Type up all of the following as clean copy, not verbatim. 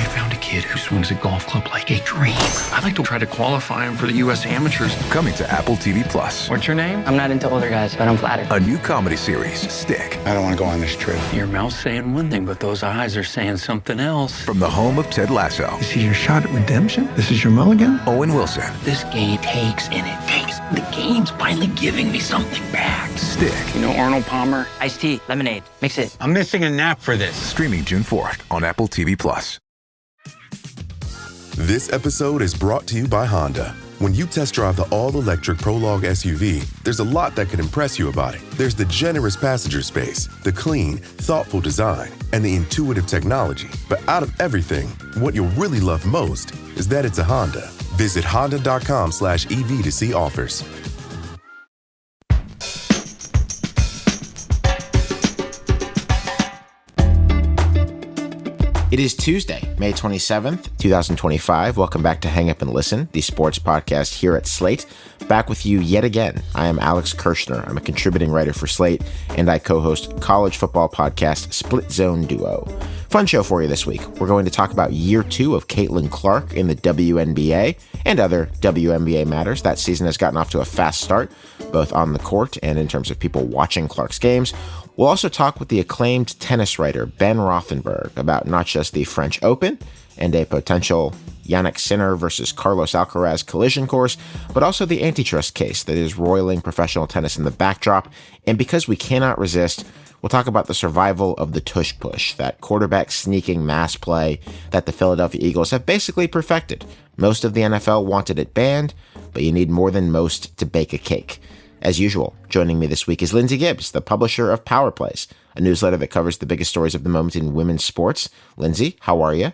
I found a kid who swings a golf club like a dream. I'd like to try to qualify him for the U.S. Amateurs. Coming to Apple TV Plus. What's your name? I'm not into older guys, but I'm flattered. A new comedy series, Stick. I don't want to go on this trip. Your mouth's saying one thing, but those eyes are saying something else. From the home of Ted Lasso. This is your shot at redemption? This is your mulligan? Owen Wilson. This game takes and it takes. The game's finally giving me something back. Stick. You know Arnold Palmer? Iced tea, lemonade, mix it. I'm missing a nap for this. Streaming June 4th on Apple TV Plus. This episode is brought to you by Honda. When you test drive the all-electric Prologue SUV, there's a lot that could impress you about it. There's the generous passenger space, the clean, thoughtful design, and the intuitive technology. But out of everything, what you'll really love most is that it's a Honda. Visit honda.com/EV to see offers. It is Tuesday, May 27th, 2025. Welcome back to Hang Up and Listen, the sports podcast here at Slate. Back with you yet again. I am Alex Kirshner. I'm a contributing writer for Slate, and I co-host college football podcast Split Zone Duo. Fun show for you this week. We're going to talk about year 2 of Caitlin Clark in the WNBA and other WNBA matters. That season has gotten off to a fast start, both on the court and in terms of people watching Clark's games. We'll also talk with the acclaimed tennis writer Ben Rothenberg about not just the French Open and a potential Jannik Sinner versus Carlos Alcaraz collision course, but also the antitrust case that is roiling professional tennis in the backdrop. And because we cannot resist, we'll talk about the survival of the Tush Push, that quarterback sneaking mass play that the Philadelphia Eagles have basically perfected. Most of the NFL wanted it banned, but you need more than most to bake a cake. As usual, joining me this week is Lindsay Gibbs, the publisher of Power Plays, a newsletter that covers the biggest stories of the moment in women's sports. Lindsay, how are you?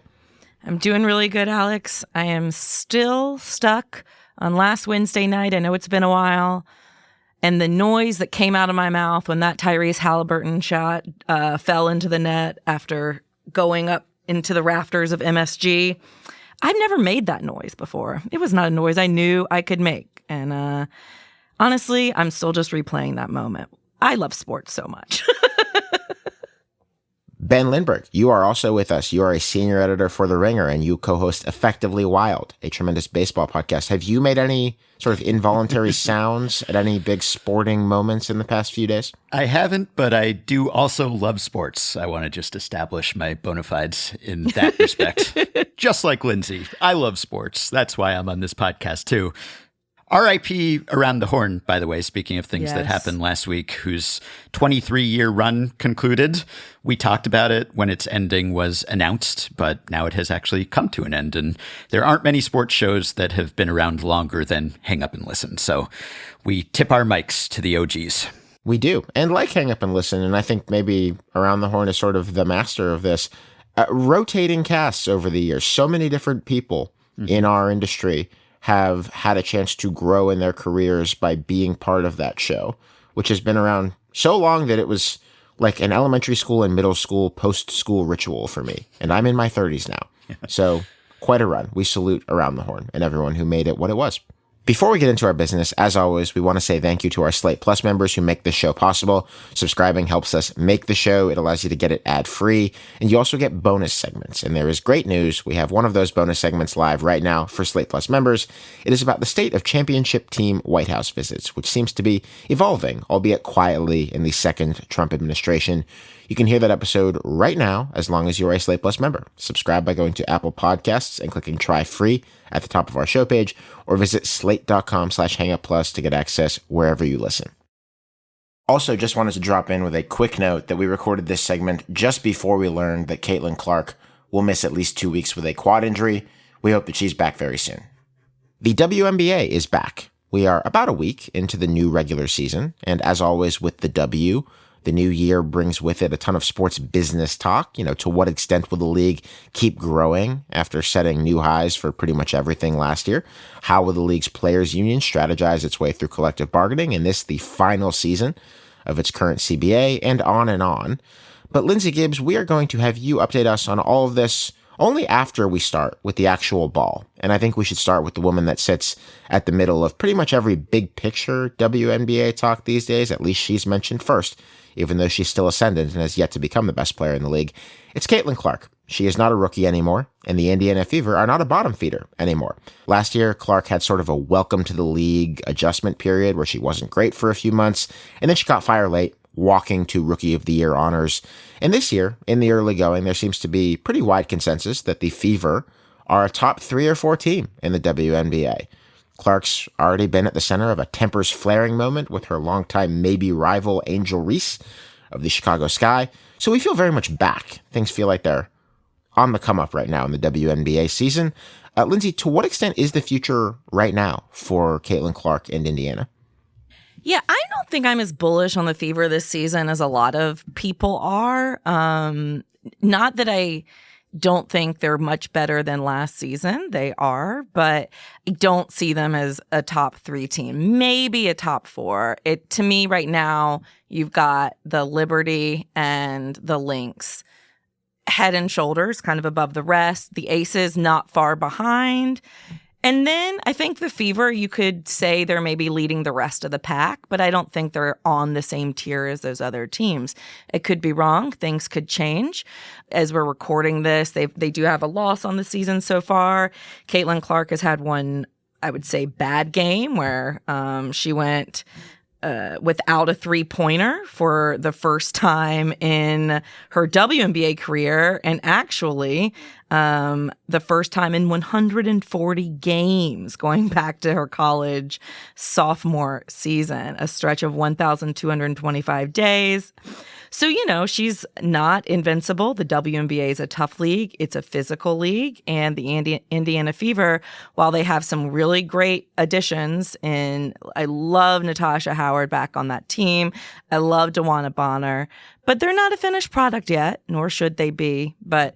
I'm doing really good, Alex. I am still stuck on last Wednesday night. I know it's been a while. And the noise that came out of my mouth when that Tyrese Halliburton shot fell into the net after going up into the rafters of MSG. I've never made that noise before. It was not a noise I knew I could make. And honestly, I'm still just replaying that moment. I love sports so much. Ben Lindbergh, you are also with us. You are a senior editor for The Ringer, and you co-host Effectively Wild, a tremendous baseball podcast. Have you made any sort of involuntary sounds at any big sporting moments in the past few days? I haven't, but I do also love sports. I want to just establish my bona fides in that respect. Just like Lindsay, I love sports. That's why I'm on this podcast, too. R.I.P. Around the Horn, by the way, speaking of things that happened last week, whose 23-year run concluded. We talked about it when its ending was announced, but now it has actually come to an end. And there aren't many sports shows that have been around longer than Hang Up and Listen. So we tip our mics to the OGs. We do. And like Hang Up and Listen, and I think maybe Around the Horn is sort of the master of this, rotating casts over the years. So many different people in our industry have had a chance to grow in their careers by being part of that show, which has been around so long that it was like an elementary school and middle school post-school ritual for me. And I'm in my 30s now. So quite a run. We salute Around the Horn and everyone who made it what it was. Before we get into our business, as always, we want to say thank you to our Slate Plus members who make this show possible. Subscribing helps us make the show. It allows you to get it ad-free, and you also get bonus segments. And there is great news. We have one of those bonus segments live right now for Slate Plus members. It is about the state of championship team White House visits, which seems to be evolving, albeit quietly, in the second Trump administration. You can hear that episode right now as long as you're a Slate Plus member. Subscribe by going to Apple Podcasts and clicking Try Free at the top of our show page, or visit slate.com/hangupplus to get access wherever you listen. Also, just wanted to drop in with a quick note that we recorded this segment just before we learned that Caitlin Clark will miss at least 2 weeks with a quad injury. We hope that she's back very soon. The WNBA is back. We are about a week into the new regular season, and as always with the W, the new year brings with it a ton of sports business talk. To what extent will the league keep growing after setting new highs for pretty much everything last year? How will the league's players union strategize its way through collective bargaining in this, the final season of its current CBA, and on and on. But Lindsay Gibbs, we are going to have you update us on all of this only after we start with the actual ball. And I think we should start with the woman that sits at the middle of pretty much every big picture WNBA talk these days. At least she's mentioned first, even though she's still ascendant and has yet to become the best player in the league. It's Caitlin Clark. she is not a rookie anymore, and the Indiana Fever are not a bottom feeder anymore. Last year, Clark had sort of a welcome to the league adjustment period where she wasn't great for a few months, and then she caught fire late, walking to Rookie of the Year honors. And this year, in the early going, there seems to be pretty wide consensus that the Fever are a top 3 or 4 team in the WNBA. Clark's already been at the center of a tempers flaring moment with her longtime maybe rival Angel Reese of the Chicago Sky, so we feel very much back. Things feel like they're on the come up right now in the WNBA season. Lindsay, to what extent is the future right now for Caitlin Clark and Indiana? Yeah, I don't think I'm as bullish on the Fever this season as a lot of people are. Not that I don't think they're much better than last season. They are, but I don't see them as a top 3 team, maybe a top 4. To me right now, you've got the Liberty and the Lynx head and shoulders kind of above the rest. The Aces not far behind. And then I think the Fever, you could say they're maybe leading the rest of the pack, but I don't think they're on the same tier as those other teams. It could be wrong. Things could change. As we're recording this, they do have a loss on the season so far. Caitlin Clark has had one, I would say, bad game where she went without a 3-pointer for the first time in her WNBA career, and actually the first time in 140 games going back to her college sophomore season, a stretch of 1,225 days. So, she's not invincible. The WNBA is a tough league. It's a physical league. And the Indiana Fever, while they have some really great additions, and I love Natasha Howard back on that team. I love DeWanna Bonner. But they're not a finished product yet, nor should they be. But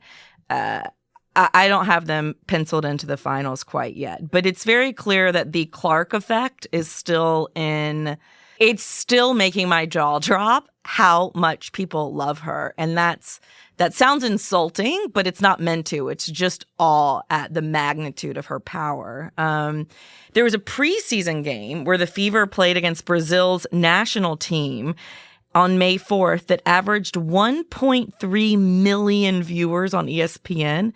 I don't have them penciled into the finals quite yet. But it's very clear that the Clark effect is still in... It's still making my jaw drop how much people love her. And that sounds insulting, but it's not meant to. It's just all at the magnitude of her power. There was a preseason game where the Fever played against Brazil's national team on May 4th that averaged 1.3 million viewers on ESPN.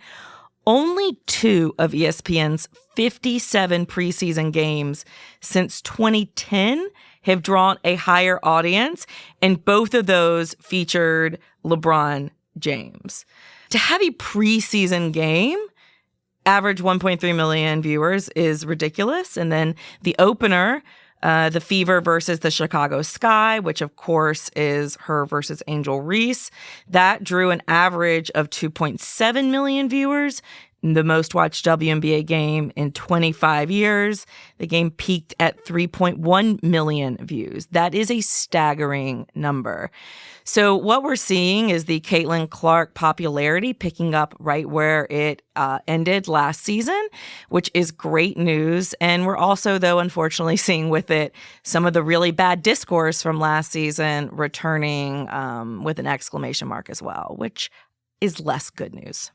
Only 2 of ESPN's 57 preseason games since 2010 have drawn a higher audience, and both of those featured LeBron James. To have a preseason game average 1.3 million viewers is ridiculous. And then the opener, the Fever versus the Chicago Sky, which of course is her versus Angel Reese, that drew an average of 2.7 million viewers. The most watched WNBA game in 25 years. The game peaked at 3.1 million views. That is a staggering number. So what we're seeing is the Caitlin Clark popularity picking up right where it ended last season, which is great news. And we're also, though, unfortunately seeing with it some of the really bad discourse from last season returning with an exclamation mark as well, which is less good news.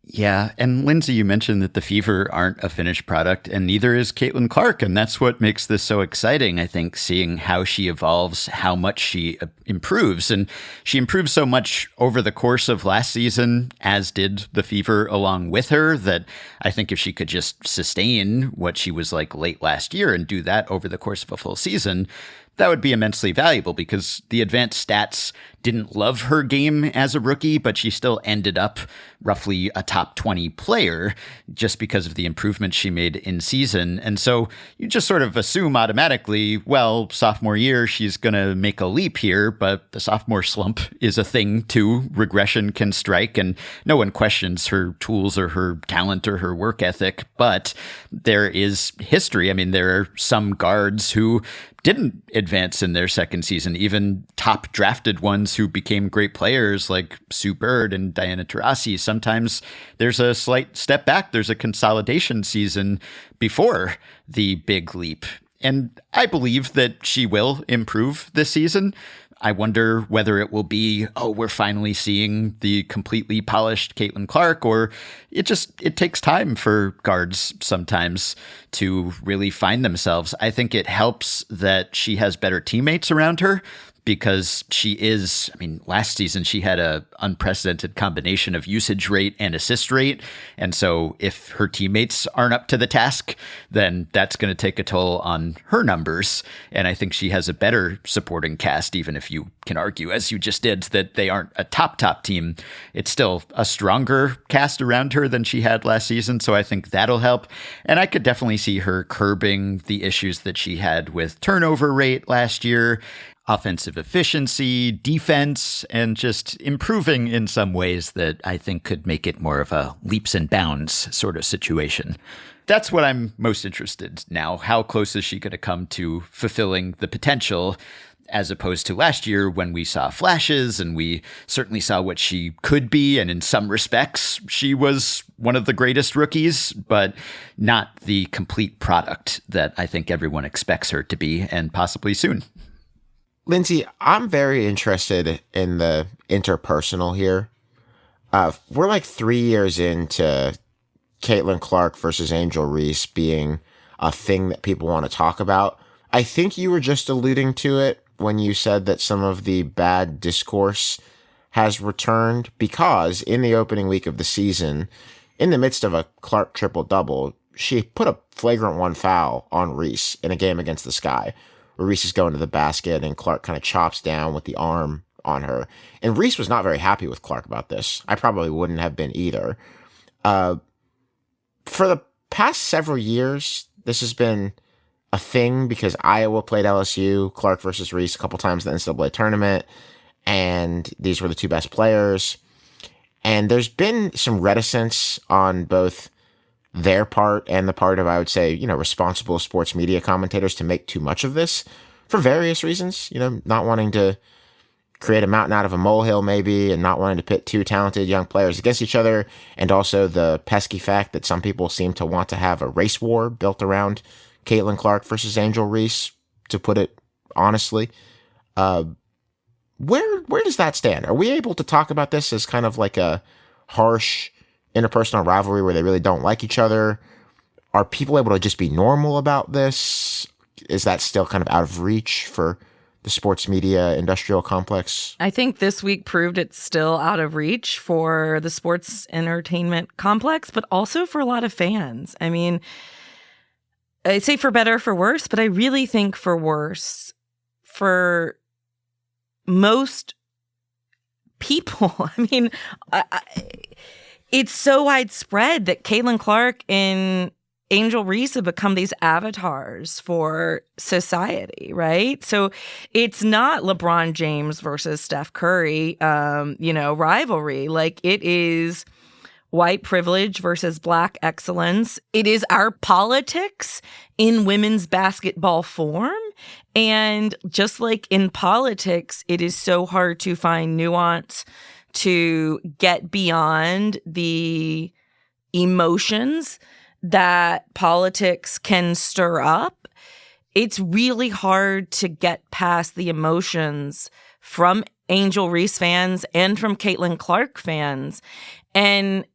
Yeah, and Lindsay, you mentioned that the Fever aren't a finished product, and neither is Caitlin Clark, and that's what makes this so exciting, I think, seeing how she evolves, how much she improves, and she improved so much over the course of last season, as did the Fever along with her, that I think if she could just sustain what she was like late last year and do that over the course of a full season, that would be immensely valuable because the advanced stats didn't love her game as a rookie, but she still ended up roughly a top 20 player just because of the improvements she made in season. And so you just sort of assume automatically, well, sophomore year, she's going to make a leap here, but the sophomore slump is a thing too. Regression can strike, and no one questions her tools or her talent or her work ethic, but there is history. I mean, there are some guards who didn't advance in their second season, even top drafted ones who became great players like Sue Bird and Diana Taurasi. Sometimes there's a slight step back. There's a consolidation season before the big leap. And I believe that she will improve this season. I wonder whether it will be, oh, we're finally seeing the completely polished Caitlin Clark, or it takes time for guards sometimes to really find themselves. I think it helps that she has better teammates around her because she is, I mean, last season she had a unprecedented combination of usage rate and assist rate. And so if her teammates aren't up to the task, then that's going to take a toll on her numbers. And I think she has a better supporting cast, even if you can argue, as you just did, that they aren't a top team. It's still a stronger cast around her than she had last season. So I think that'll help. And I could definitely see her curbing the issues that she had with turnover rate last year, offensive efficiency, defense, and just improving in some ways that I think could make it more of a leaps and bounds sort of situation. That's what I'm most interested in now. How close is she going to come to fulfilling the potential, as opposed to last year when we saw flashes and we certainly saw what she could be. And in some respects, she was one of the greatest rookies, but not the complete product that I think everyone expects her to be, and possibly soon. Lindsay, I'm very interested in the interpersonal here. We're like 3 years into Caitlin Clark versus Angel Reese being a thing that people want to talk about. I think you were just alluding to it when you said that some of the bad discourse has returned, because in the opening week of the season, in the midst of a Clark triple-double, she put a flagrant 1 foul on Reese in a game against the Sky, where Reese is going to the basket and Clark kind of chops down with the arm on her. And Reese was not very happy with Clark about this. I probably wouldn't have been either. For the past several years, this has been a thing because Iowa played LSU, Clark versus Reese, a couple times in the NCAA tournament, and these were the two best players. And there's been some reticence on both their part and the part of, I would say, responsible sports media commentators to make too much of this for various reasons, not wanting to create a mountain out of a molehill maybe, and not wanting to pit two talented young players against each other. And also the pesky fact that some people seem to want to have a race war built around Caitlin Clark versus Angel Reese, to put it honestly. Where does that stand? Are we able to talk about this as kind of like a harsh interpersonal rivalry where they really don't like each other? Are people able to just be normal about this? Is that still kind of out of reach for the sports media industrial complex? I think this week proved it's still out of reach for the sports entertainment complex, but also for a lot of fans. I mean, I'd say for better or for worse, but I really think for worse. For most people, I mean, it's so widespread that Caitlin Clark and Angel Reese have become these avatars for society, right? So it's not LeBron James versus Steph Curry, rivalry. Like, it is white privilege versus black excellence. It is our politics in women's basketball form. And just like in politics, it is so hard to find nuance, to get beyond the emotions that politics can stir up. It's really hard to get past the emotions from Angel Reese fans and from Caitlin Clark fans and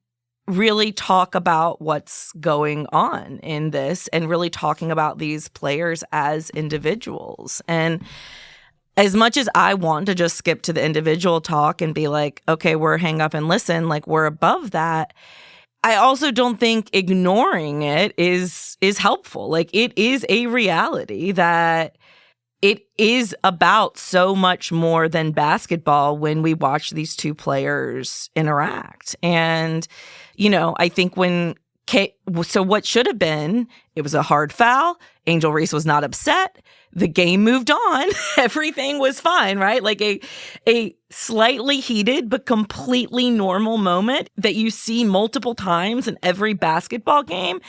really talk about what's going on in this, and really talking about these players as individuals. And as much as I want to just skip to the individual talk and be like, okay, we're hang up and listen, like we're above that, I also don't think ignoring it is helpful. Like, it is a reality that it is about so much more than basketball when we watch these two players interact. And, I think so what should have been, it was a hard foul. Angel Reese was not upset. The game moved on. Everything was fine, right? Like a slightly heated but completely normal moment that you see multiple times in every basketball game.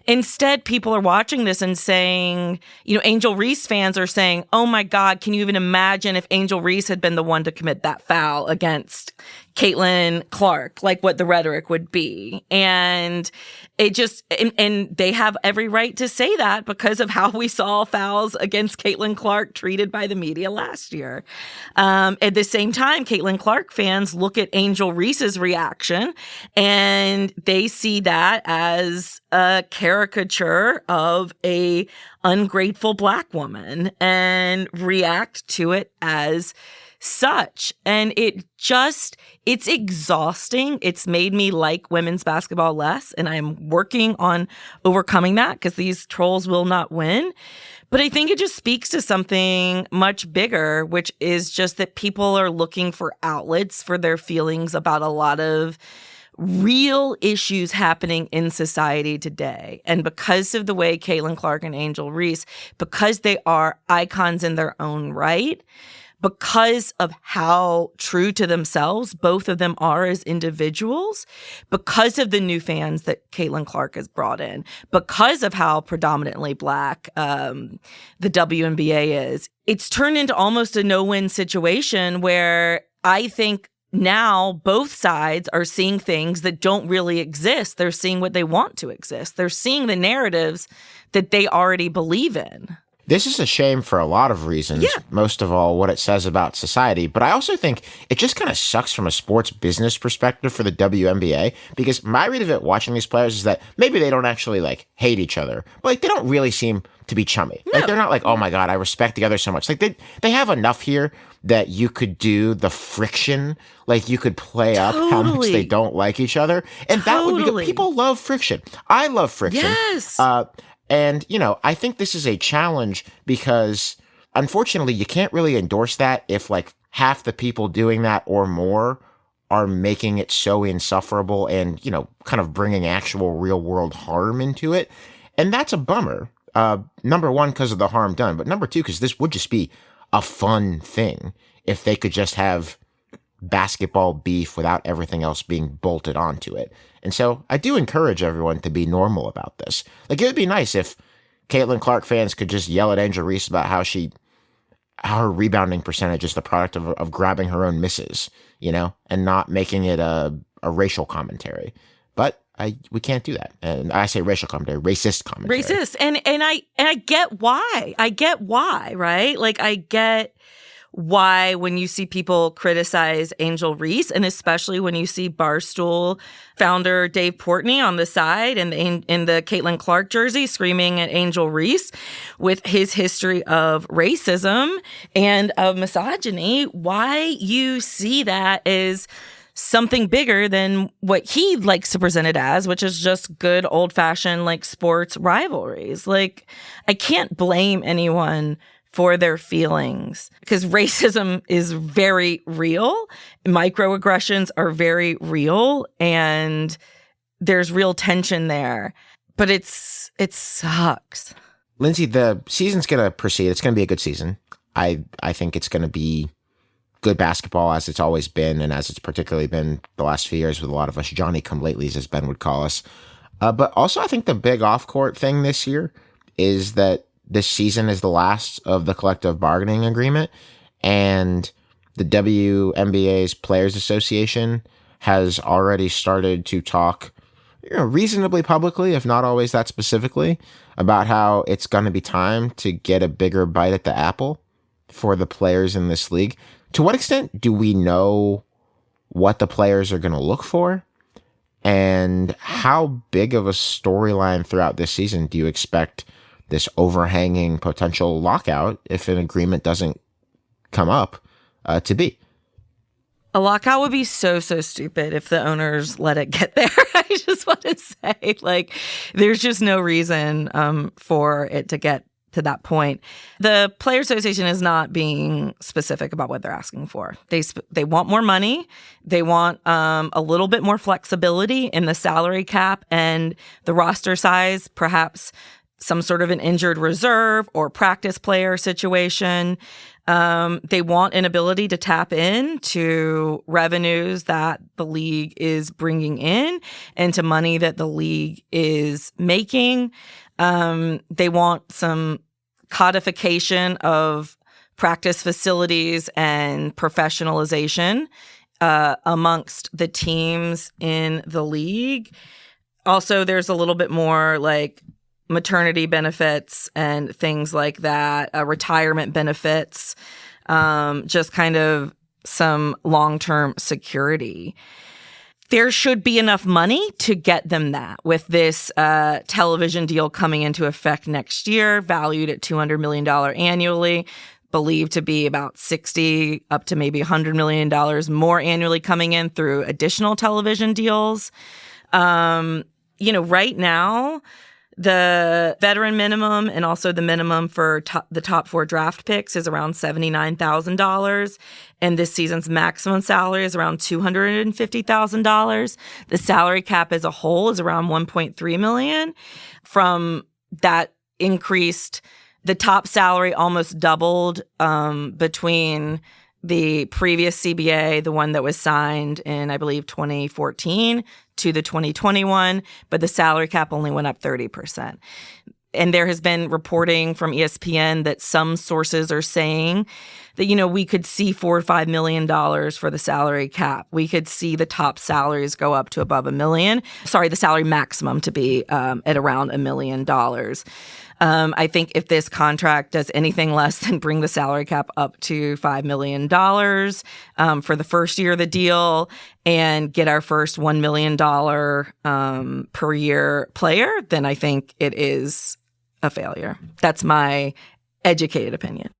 Instead, people are watching this and saying, Angel Reese fans are saying, oh my God, can you even imagine if Angel Reese had been the one to commit that foul against Caitlin Clark, like what the rhetoric would be. And it just, and they have every right to say that because of how we saw fouls against Caitlin Clark treated by the media last year. At the same time, Caitlin Clark fans look at Angel Reese's reaction and they see that as a caricature of a ungrateful Black woman and react to it as such. And it's exhausting. It's made me like women's basketball less, and I'm working on overcoming that because these trolls will not win. But I think it just speaks to something much bigger, which is just that people are looking for outlets for their feelings about a lot of real issues happening in society today. And because of the way Caitlin Clark and Angel Reese, because they are icons in their own right, because of how true to themselves both of them are as individuals, because of the new fans that Caitlin Clark has brought in, because of how predominantly Black the WNBA is, it's turned into almost a no-win situation where I think now both sides are seeing things that don't really exist. They're seeing what they want to exist. They're seeing the narratives that they already believe in. This is a shame for a lot of reasons, most of all what it says about society. But I also think it just kind of sucks from a sports business perspective for the WNBA, because my read of it watching these players is that maybe they don't actually like hate each other, but like they don't really seem to be chummy. No. Like they're not like, oh my God, I respect the other so much. Like they have enough here that you could do the friction, like you could play up how much they don't like each other. And that would be good. People love friction. I love friction. Yes. And, you know, I think this is a challenge because, unfortunately, you can't really endorse that if, like, half the people doing that or more are making it so insufferable and, you know, kind of bringing actual real-world harm into it. And that's a bummer. Number one, because of the harm done. But number two, because this would just be a fun thing if they could just have basketball beef without everything else being bolted onto it. And so I do encourage everyone to be normal about this. Like, it would be nice if Caitlin Clark fans could just yell at Angel Reese about how her rebounding percentage is the product of grabbing her own misses, you know, and not making it a racial commentary. But we can't do that. And I say racial commentary, racist commentary. Racist. And I get why. I get why, right? Like, I get why when you see people criticize Angel Reese, and especially when you see Barstool founder Dave Portnoy on the side and in the Caitlin Clark jersey screaming at Angel Reese with his history of racism and of misogyny, why you see that as something bigger than what he likes to present it as, which is just good old-fashioned like sports rivalries. Like, I can't blame anyone for their feelings because racism is very real. Microaggressions are very real and there's real tension there. But it sucks. Lindsay, the season's going to proceed. It's going to be a good season. I think it's going to be good basketball as it's always been and as it's particularly been the last few years with a lot of us Johnny-come-latelys, as Ben would call us. But also I think the big off-court thing this year is that this season is the last of the collective bargaining agreement, and the WNBA's Players Association has already started to talk, you know, reasonably publicly, if not always that specifically, about how it's going to be time to get a bigger bite at the apple for the players in this league. To what extent do we know what the players are going to look for? And how big of a storyline throughout this season do you expect this overhanging potential lockout, if an agreement doesn't come up, to be? A lockout would be so stupid if the owners let it get there. I just want to say, like, there's just no reason for it to get to that point. The Players Association is not being specific about what they're asking for. They want more money. They want a little bit more flexibility in the salary cap and the roster size, perhaps some sort of an injured reserve or practice player situation. They want an ability to tap into revenues that the league is bringing in and to money that the league is making. They want some codification of practice facilities and professionalization amongst the teams in the league. Also, there's a little bit more like maternity benefits and things like that, retirement benefits, just kind of some long-term security. There should be enough money to get them that with this television deal coming into effect next year, valued at $200 million annually, believed to be about $60 up to maybe $100 million more annually coming in through additional television deals. Right now, the veteran minimum and also the minimum for the top 4 draft picks is around $79,000. And this season's maximum salary is around $250,000. The salary cap as a whole is around $1.3 million. From that increased, the top salary almost doubled between the previous CBA, the one that was signed in, I believe, 2014 to the 2021, but the salary cap only went up 30%. And there has been reporting from ESPN that some sources are saying that, we could see $4 or $5 million for the salary cap. We could see the top salaries go up to above $1 million. Sorry, the salary maximum to be at around $1 million. I think if this contract does anything less than bring the salary cap up to $5 million for the first year of the deal and get our first $1 million per year player, then I think it is a failure. That's my educated opinion.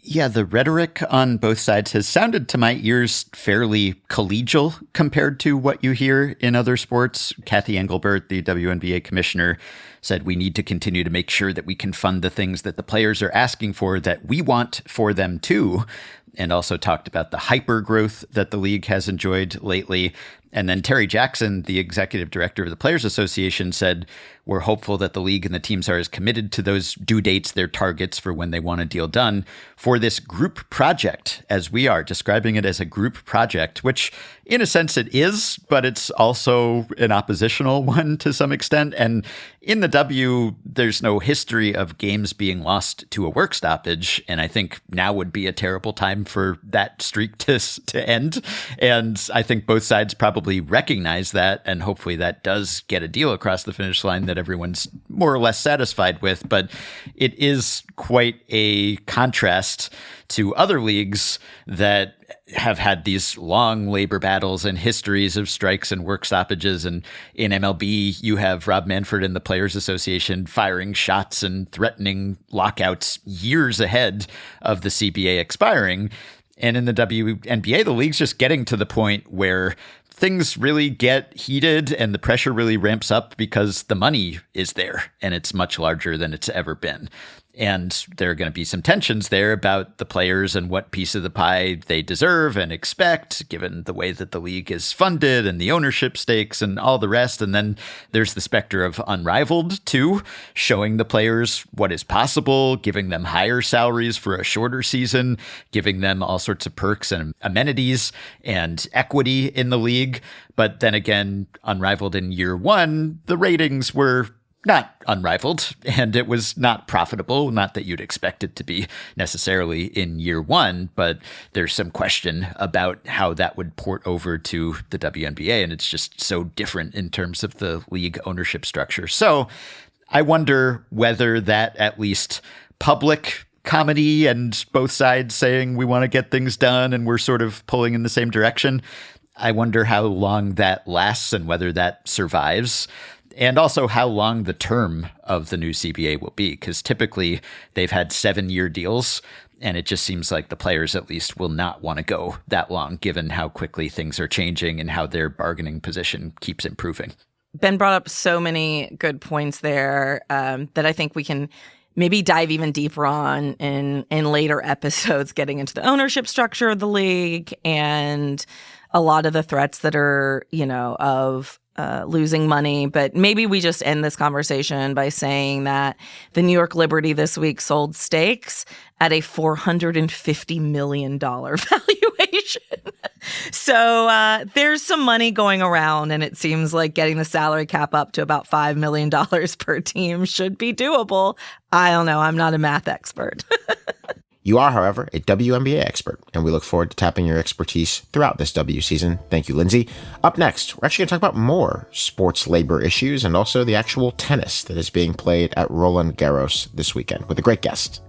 Yeah, the rhetoric on both sides has sounded to my ears fairly collegial compared to what you hear in other sports. Kathy Engelbert, the WNBA commissioner, said we need to continue to make sure that we can fund the things that the players are asking for that we want for them too, and also talked about the hyper growth that the league has enjoyed lately. And then Terry Jackson, the executive director of the Players Association, said, we're hopeful that the league and the teams are as committed to those due dates, their targets for when they want a deal done, for this group project as we are, describing it as a group project, which in a sense it is, but it's also an oppositional one to some extent. And in the W, there's no history of games being lost to a work stoppage. And I think now would be a terrible time for that streak to end. And I think both sides probably recognize that. And hopefully that does get a deal across the finish line that everyone's more or less satisfied with. But it is quite a contrast to other leagues that have had these long labor battles and histories of strikes and work stoppages. And in MLB, you have Rob Manfred and the Players Association firing shots and threatening lockouts years ahead of the CBA expiring. And in the WNBA, the league's just getting to the point where things really get heated and the pressure really ramps up because the money is there and it's much larger than it's ever been. And there are going to be some tensions there about the players and what piece of the pie they deserve and expect, given the way that the league is funded and the ownership stakes and all the rest. And then there's the specter of Unrivaled, too, showing the players what is possible, giving them higher salaries for a shorter season, giving them all sorts of perks and amenities and equity in the league. But then again, Unrivaled in year one, the ratings were not unrivaled, and it was not profitable. Not that you'd expect it to be necessarily in year one, but there's some question about how that would port over to the WNBA, and it's just so different in terms of the league ownership structure. So I wonder whether that at least public comedy and both sides saying we want to get things done and we're sort of pulling in the same direction, I wonder how long that lasts and whether that survives. And also how long the term of the new CBA will be, because typically they've had 7-year deals, and it just seems like the players at least will not want to go that long, given how quickly things are changing and how their bargaining position keeps improving. Ben brought up so many good points there that I think we can maybe dive even deeper on in later episodes, getting into the ownership structure of the league and a lot of the threats that are, of losing money. But maybe we just end this conversation by saying that the New York Liberty this week sold stakes at a $450 million valuation. So there's some money going around, and it seems like getting the salary cap up to about $5 million per team should be doable. I don't know. I'm not a math expert. You are, however, a WNBA expert, and we look forward to tapping your expertise throughout this W season. Thank you, Lindsay. Up next, we're actually going to talk about more sports labor issues and also the actual tennis that is being played at Roland Garros this weekend with a great guest.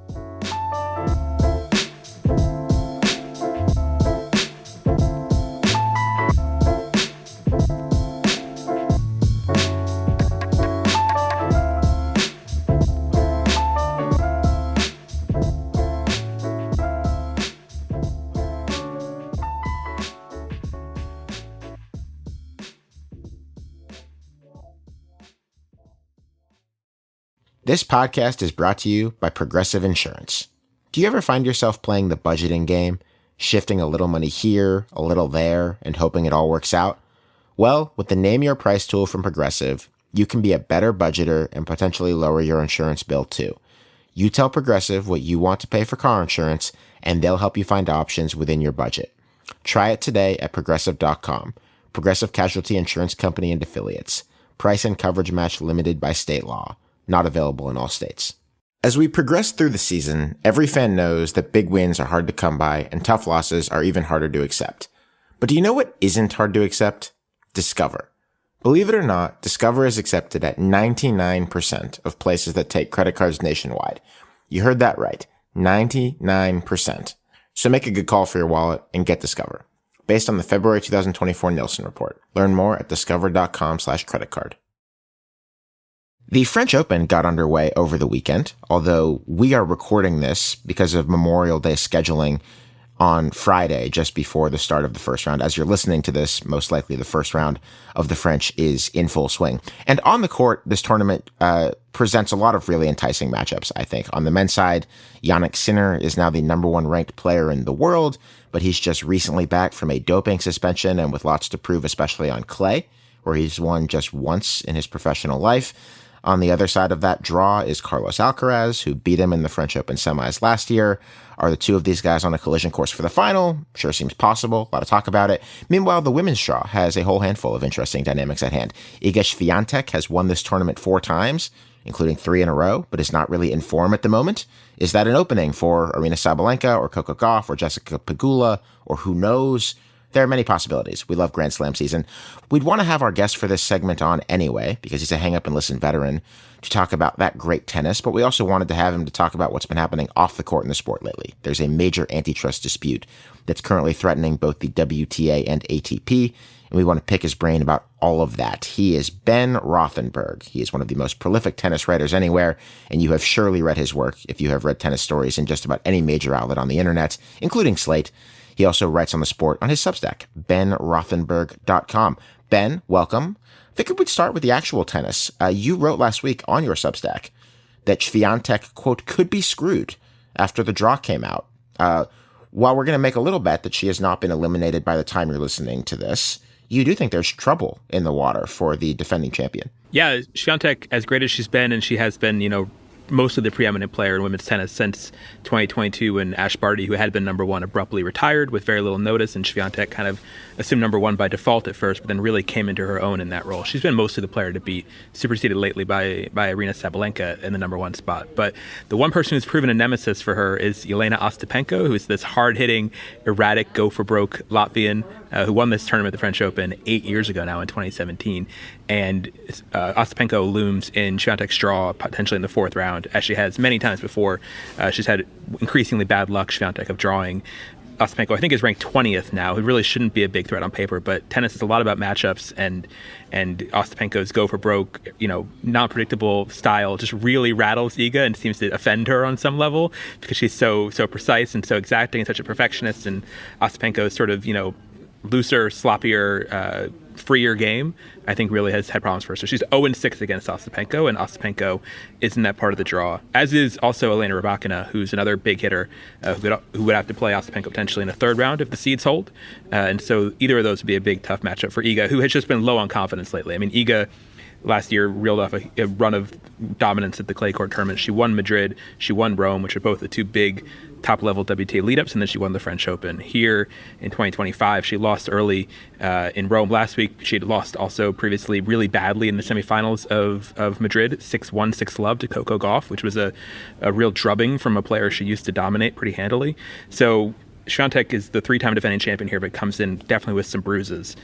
This podcast is brought to you by Progressive Insurance. Do you ever find yourself playing the budgeting game, shifting a little money here, a little there, and hoping it all works out? Well, with the Name Your Price tool from Progressive, you can be a better budgeter and potentially lower your insurance bill too. You tell Progressive what you want to pay for car insurance, and they'll help you find options within your budget. Try it today at Progressive.com. Progressive Casualty Insurance Company and Affiliates. Price and coverage match limited by state law. Not available in all states. As we progress through the season, every fan knows that big wins are hard to come by and tough losses are even harder to accept. But do you know what isn't hard to accept? Discover. Believe it or not, Discover is accepted at 99% of places that take credit cards nationwide. You heard that right. 99%. So make a good call for your wallet and get Discover. Based on the February 2024 Nielsen report. Learn more at discover.com/creditcard. The French Open got underway over the weekend, although we are recording this because of Memorial Day scheduling on Friday, just before the start of the first round. As you're listening to this, most likely the first round of the French is in full swing. And on the court, this tournament presents a lot of really enticing matchups, I think. On the men's side, Alex Kirshner is now the number one ranked player in the world, but he's just recently back from a doping suspension and with lots to prove, especially on clay, where he's won just once in his professional life. On the other side of that draw is Carlos Alcaraz, who beat him in the French Open semis last year. Are the two of these guys on a collision course for the final? Sure seems possible. A lot of talk about it. Meanwhile, the women's draw has a whole handful of interesting dynamics at hand. Iga Swiatek has won this tournament 4 times, including 3 in a row, but is not really in form at the moment. Is that an opening for Aryna Sabalenka or Coco Gauff or Jessica Pegula or who knows? There are many possibilities. We love Grand Slam season. We'd want to have our guest for this segment on anyway, because he's a hang up and listen veteran, to talk about that great tennis, but we also wanted to have him to talk about what's been happening off the court in the sport lately. There's a major antitrust dispute that's currently threatening both the WTA and ATP, and we want to pick his brain about all of that. He is Ben Rothenberg. He is one of the most prolific tennis writers anywhere, and you have surely read his work if you have read tennis stories in just about any major outlet on the internet, including Slate. He also writes on the sport on his Substack, benrothenberg.com. Ben, welcome. I figured we'd start with the actual tennis. You wrote last week on your Substack that Swiatek, quote, could be screwed after the draw came out. While we're going to make a little bet that she has not been eliminated by the time you're listening to this, you do think there's trouble in the water for the defending champion. Yeah, Swiatek, as great as she's been, and she has been, mostly the preeminent player in women's tennis since 2022 when Ash Barty, who had been number one, abruptly retired with very little notice, and Swiatek kind of assumed number one by default at first, but then really came into her own in that role. She's been mostly the player to beat, superseded lately by Aryna Sabalenka in the number one spot. But the one person who's proven a nemesis for her is Jelena Ostapenko, who is this hard-hitting, erratic, go-for-broke Latvian who won this tournament at the French Open 8 years ago now in 2017. And Ostapenko looms in Swiatek's draw potentially in the 4th round, as she has many times before. She's had increasingly bad luck, Swiatek, of drawing. Ostapenko, I think, is ranked 20th now. It really shouldn't be a big threat on paper, but tennis is a lot about matchups, and Ostapenko's go for broke, non-predictable style just really rattles Iga and seems to offend her on some level because she's so precise and so exacting and such a perfectionist. And Ostapenko's sort of, looser, sloppier, freer game, I think really has had problems for her. So she's 0-6 against Ostapenko, and Ostapenko is in that part of the draw, as is also Elena Rybakina, who's another big hitter who would have to play Ostapenko potentially in a 3rd round if the seeds hold. And so either of those would be a big, tough matchup for Iga, who has just been low on confidence lately. I mean, Iga last year reeled off a run of dominance at the clay court tournament. She won Madrid, she won Rome, which are both the two big top-level WTA lead-ups, and then she won the French Open. Here in 2025, she lost early in Rome last week. She had lost also previously really badly in the semifinals of Madrid, 6-1, 6-love to Coco Gauff, which was a real drubbing from a player she used to dominate pretty handily. So Swiatek is the three-time defending champion here, but comes in definitely with some bruises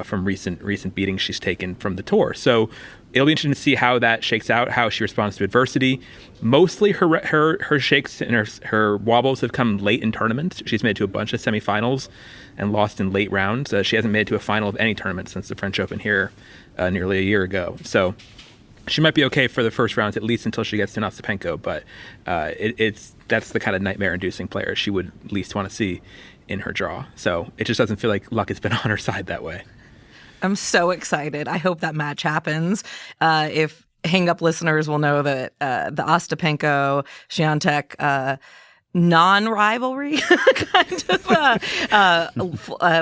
from recent beatings she's taken from the tour. So it'll be interesting to see how that shakes out, how she responds to adversity. Mostly her shakes and her wobbles have come late in tournaments. She's made it to a bunch of semifinals and lost in late rounds. She hasn't made it to a final of any tournament since the French Open here nearly a year ago. So she might be okay for the first rounds, at least until she gets to Ostapenko, but that's the kind of nightmare-inducing player she would least want to see in her draw. So it just doesn't feel like luck has been on her side that way. I'm so excited. I hope that match happens. If Hang Up listeners will know that the Ostapenko-Swiatek non-rivalry kind of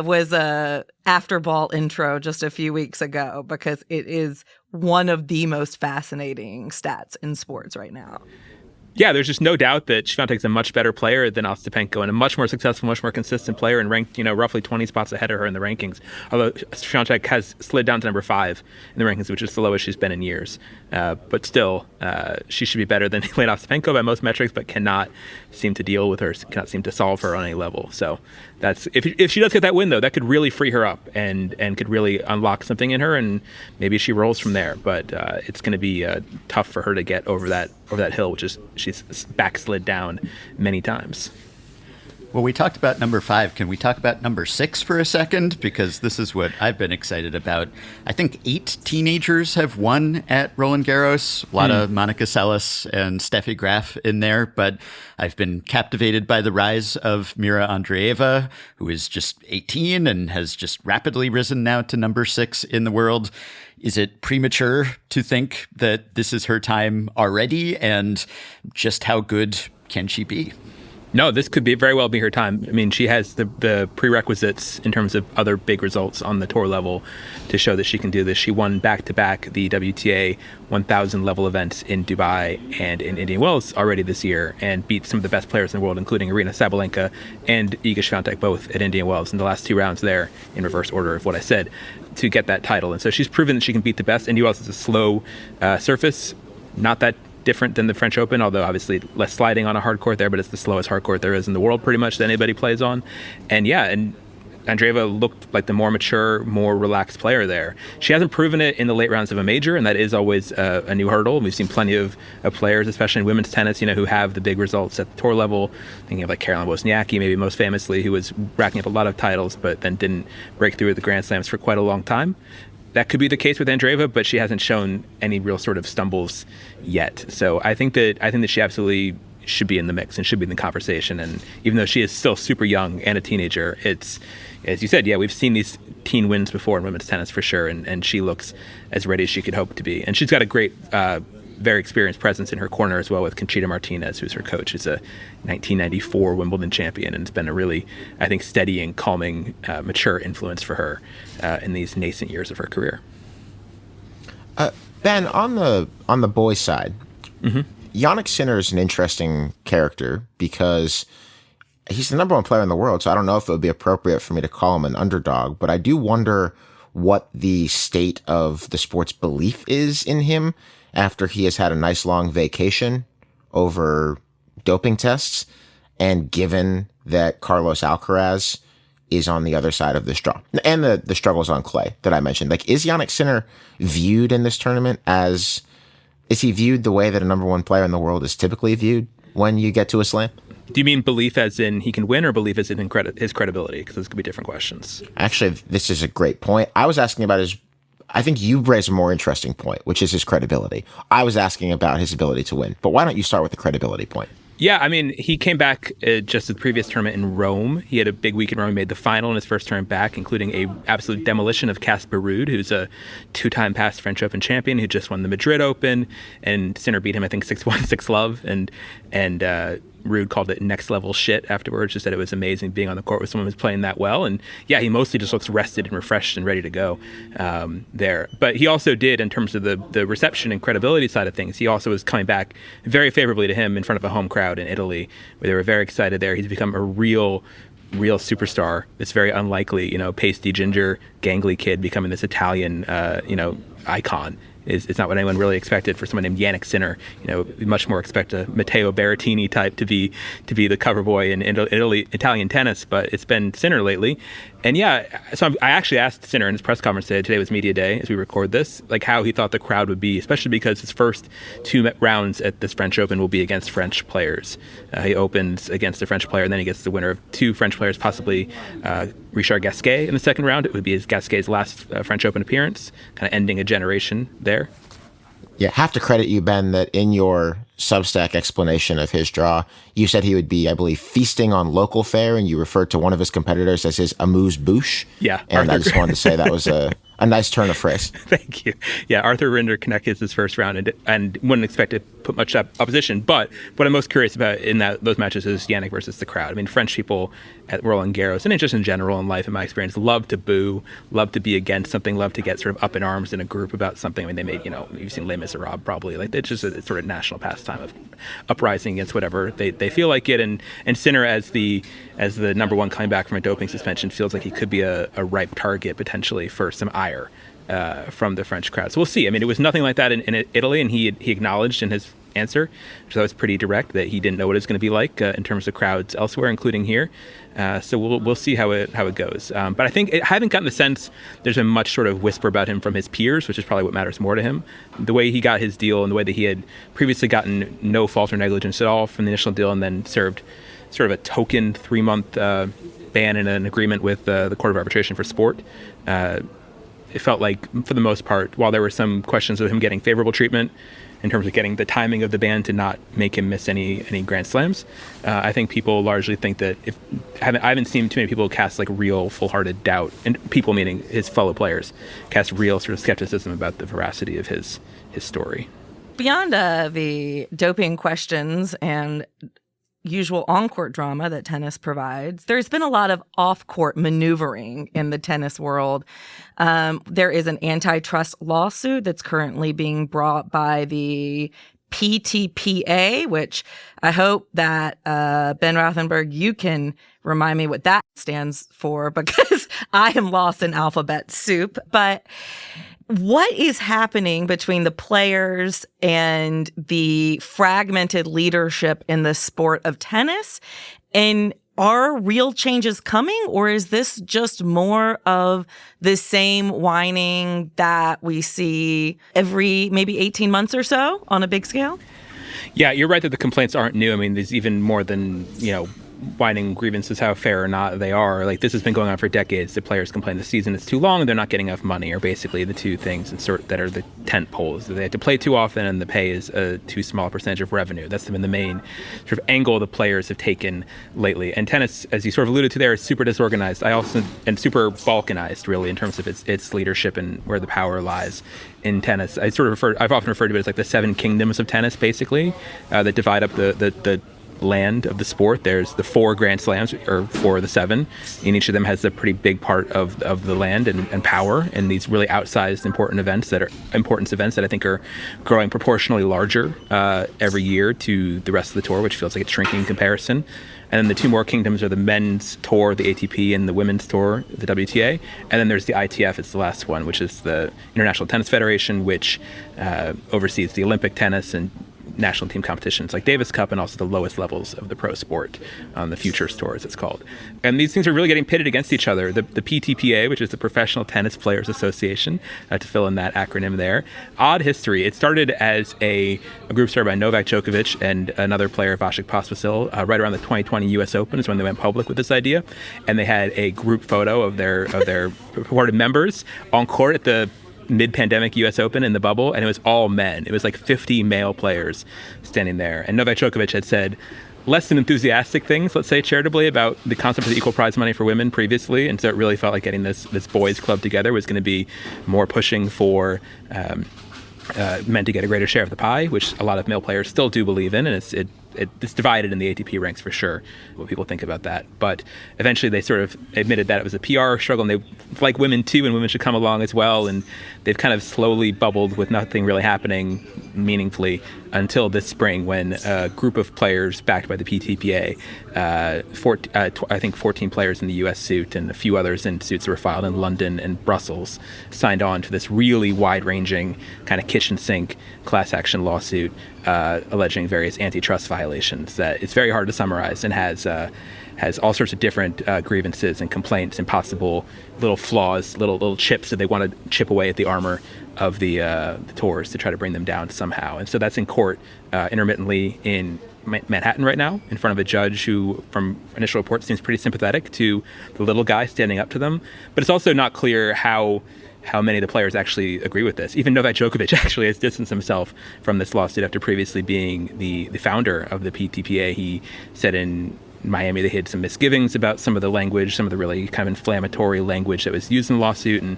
was a Afterball intro just a few weeks ago, because it is one of the most fascinating stats in sports right now. Yeah, there's just no doubt that Swiatek's a much better player than Ostapenko and a much more successful, much more consistent player, and ranked, roughly 20 spots ahead of her in the rankings. Although Swiatek has slid down to number 5 in the rankings, which is the lowest she's been in years. But still, she should be better than Helena Ostapenko by most metrics, but cannot seem to deal with her, cannot seem to solve her on any level. So that's if she does get that win, though, that could really free her up and could really unlock something in her, and maybe she rolls from there. But it's going to be tough for her to get over that hill, which is she's backslid down many times. Well, we talked about number 5. Can we talk about number 6 for a second? Because this is what I've been excited about. I think 8 teenagers have won at Roland Garros. A lot of Monica Seles and Steffi Graf in there. But I've been captivated by the rise of Mira Andreeva, who is just 18 and has just rapidly risen now to number 6 in the world. Is it premature to think that this is her time already? And just how good can she be? No, this could very well be her time. I mean, she has the prerequisites in terms of other big results on the tour level to show that she can do this. She won back-to-back the WTA 1000 level events in Dubai and in Indian Wells already this year, and beat some of the best players in the world, including Aryna Sabalenka and Iga Swiatek, both at Indian Wells in the last 2 rounds there, in reverse order of what I said, to get that title. And so she's proven that she can beat the best. Indian Wells is a slow surface, not that different than the French Open, although obviously less sliding on a hard court there, but it's the slowest hard court there is in the world pretty much that anybody plays on. And Andreeva looked like the more mature, more relaxed player there. She hasn't proven it in the late rounds of a major, and that is always a new hurdle. We've seen plenty of players, especially in women's tennis, who have the big results at the tour level. Thinking of like Caroline Wozniacki, maybe most famously, who was racking up a lot of titles, but then didn't break through at the Grand Slams for quite a long time. That could be the case with Andreeva, but she hasn't shown any real sort of stumbles yet. So I think that she absolutely should be in the mix and should be in the conversation. And even though she is still super young and a teenager, it's, as you said, we've seen these teen wins before in women's tennis for sure, and she looks as ready as she could hope to be. And she's got a great, very experienced presence in her corner as well with Conchita Martinez, who's her coach, who's a 1994 Wimbledon champion, and it's been a really, I think, steadying, calming, mature influence for her in these nascent years of her career. Ben, on the boys' side, Jannik Sinner is an interesting character because he's the number 1 player in the world, so I don't know if it would be appropriate for me to call him an underdog, but I do wonder what the state of the sport's belief is in him after he has had a nice long vacation over doping tests, and given that Carlos Alcaraz is on the other side of this draw, and the struggles on clay that I mentioned. Like, is Jannik Sinner viewed in this tournament is he viewed the way that a number 1 player in the world is typically viewed when you get to a slam? Do you mean belief as in he can win, or belief as in his credibility? Because those could be different questions. Actually, this is a great point. I was asking about I think you raised a more interesting point, which is his credibility. I was asking about his ability to win, but why don't you start with the credibility point? Yeah, I mean, he came back just at the previous tournament in Rome. He had a big week in Rome. He made the final in his first tournament back, including a absolute demolition of Casper Ruud, who's a 2-time past French Open champion who just won the Madrid Open, and Sinner beat him, I think, 6-1, 6-love, and Ruud called it next level shit afterwards, just said it was amazing being on the court with someone who's playing that well. And yeah, he mostly just looks rested and refreshed and ready to go there. But he also did, in terms of the reception and credibility side of things, he also was coming back very favorably to him in front of a home crowd in Italy, where they were very excited there. He's become a real superstar. It's very unlikely, pasty ginger, gangly kid becoming this Italian, icon. It's not what anyone really expected for someone named Yannick Sinner. We much more expect a Matteo Berrettini type to be the cover boy in Italian tennis, but it's been Sinner lately. And yeah, so I actually asked Sinner in his press conference today was media day as we record this, like how he thought the crowd would be, especially because his first 2 rounds at this French Open will be against French players. He opens against a French player, and then he gets the winner of 2 French players, possibly Richard Gasquet in the second round. It would be Gasquet's last French Open appearance, kind of ending a generation there. Yeah, have to credit you, Ben, that in your Substack explanation of his draw, you said he would be, I believe, feasting on local fare, and you referred to one of his competitors as his amuse-bouche. Yeah. And I just wanted to say that was a nice turn of phrase. Thank you. Yeah, Arthur Rinder connected his first round and wouldn't expect to put much opposition. But what I'm most curious about in those matches is Yannick versus the crowd. I mean, French people at Roland Garros, and just in general in life, in my experience, love to boo, love to be against something, love to get sort of up in arms in a group about something. I mean, they made, you've seen Les Miserables probably. Like, it's just a sort of national pastime of uprising against whatever they feel like it. And Sinner, as the number one coming back from a doping suspension, feels like he could be a ripe target potentially for some ire from the French crowd. So we'll see. I mean, it was nothing like that in Italy, and he acknowledged in his answer, which I was pretty direct, that he didn't know what it was going to be like in terms of crowds elsewhere, including here. So we'll see how it goes. But I think I haven't gotten the sense there's been much sort of whisper about him from his peers, which is probably what matters more to him. The way he got his deal and the way that he had previously gotten no fault or negligence at all from the initial deal, and then served sort of a token 3-month ban in an agreement with the Court of Arbitration for Sport. It felt like, for the most part, while there were some questions of him getting favorable treatment in terms of getting the timing of the ban to not make him miss any Grand Slams, I think people largely think that I haven't seen too many people cast like real full-hearted doubt, and people meaning his fellow players, cast real sort of skepticism about the veracity of his story. Beyond the doping questions and usual on-court drama that tennis provides, there's been a lot of off-court maneuvering in the tennis world. There is an antitrust lawsuit that's currently being brought by the PTPA, which I hope that Ben Rothenberg, you can remind me what that stands for, because I am lost in alphabet soup. But what is happening between the players and the fragmented leadership in the sport of tennis? And are real changes coming, or is this just more of the same whining that we see every maybe 18 months or so on a big scale? Yeah, you're right that the complaints aren't new. I mean, there's even more than, whining grievances, how fair or not they are. Like, this has been going on for decades. The players complain the season is too long and they're not getting enough money, are basically the two things that are the tent poles. They have to play too often and the pay is a too small percentage of revenue. That's been the main sort of angle the players have taken lately. And tennis, as you sort of alluded to there, is super disorganized. And super balkanized, really, in terms of its leadership and where the power lies in tennis. I've often referred to it as like the 7 kingdoms of tennis, basically, that divide up the land of the sport. There's the 4 Grand Slams, or 4 of the 7, and each of them has a pretty big part of the land and power, and these really outsized importance events that I think are growing proportionally larger every year to the rest of the tour, which feels like it's shrinking in comparison. And then the 2 more kingdoms are the men's tour, the ATP, and the women's tour, the WTA. And then there's the ITF, it's the last one, which is the International Tennis Federation, which oversees the Olympic tennis and national team competitions like Davis Cup, and also the lowest levels of the pro sport, the Futures Tour, as it's called. And these things are really getting pitted against each other. The PTPA, which is the Professional Tennis Players Association, to fill in that acronym there. Odd history. It started as a group started by Novak Djokovic and another player, Vasek Pospisil, right around the 2020 U.S. Open is when they went public with this idea. And they had a group photo of their purported members on court at the mid-pandemic U.S. Open in the bubble, and it was all men. It was like 50 male players standing there. And Novak Djokovic had said less than enthusiastic things, let's say charitably, about the concept of the equal prize money for women previously, and so it really felt like getting this boys club together was going to be more pushing for men to get a greater share of the pie, which a lot of male players still do believe in, and it it's divided in the ATP ranks for sure, what people think about that. But eventually they sort of admitted that it was a PR struggle, and they like women too, and women should come along as well. And they've kind of slowly bubbled with nothing really happening meaningfully until this spring, when a group of players backed by the PTPA, I think 14 players in the U.S. suit and a few others in suits that were filed in London and Brussels, signed on to this really wide-ranging kind of kitchen sink class action lawsuit alleging various antitrust violations that it's very hard to summarize, and has all sorts of different grievances and complaints and possible little flaws, little chips that they want to chip away at the armor of the tours to try to bring them down somehow. And so that's in court intermittently in Manhattan right now, in front of a judge who, from initial reports, seems pretty sympathetic to the little guy standing up to them. But it's also not clear how many of the players actually agree with this. Even Novak Djokovic actually has distanced himself from this lawsuit after previously being the founder of the PTPA. He said in Miami they had some misgivings about some of the language, some of the really kind of inflammatory language that was used in the lawsuit, and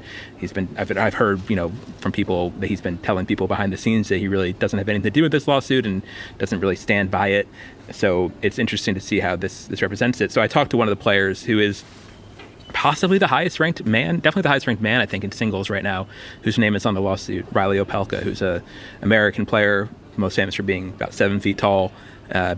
I've heard from people that he's been telling people behind the scenes that he really doesn't have anything to do with this lawsuit and doesn't really stand by it. So it's interesting to see how this represents it. So I talked to one of the players who is possibly the highest ranked man, definitely the highest ranked man, I think, in singles right now, whose name is on the lawsuit, Riley Opelka, who's a American player, most famous for being about 7 feet tall,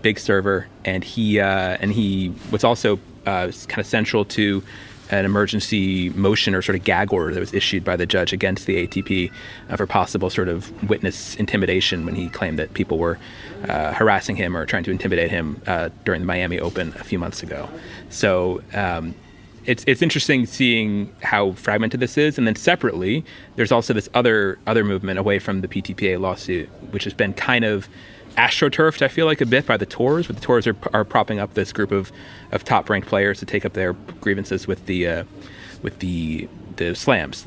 big server, and he was also kind of central to an emergency motion or sort of gag order that was issued by the judge against the ATP for possible sort of witness intimidation when he claimed that people were harassing him or trying to intimidate him during the Miami Open a few months ago. So it's interesting seeing how fragmented this is. And then separately, there's also this other movement away from the PTPA lawsuit, which has been kind of astroturfed, I feel like, a bit by the tours, but the tours are propping up this group of top-ranked players to take up their grievances with the slams,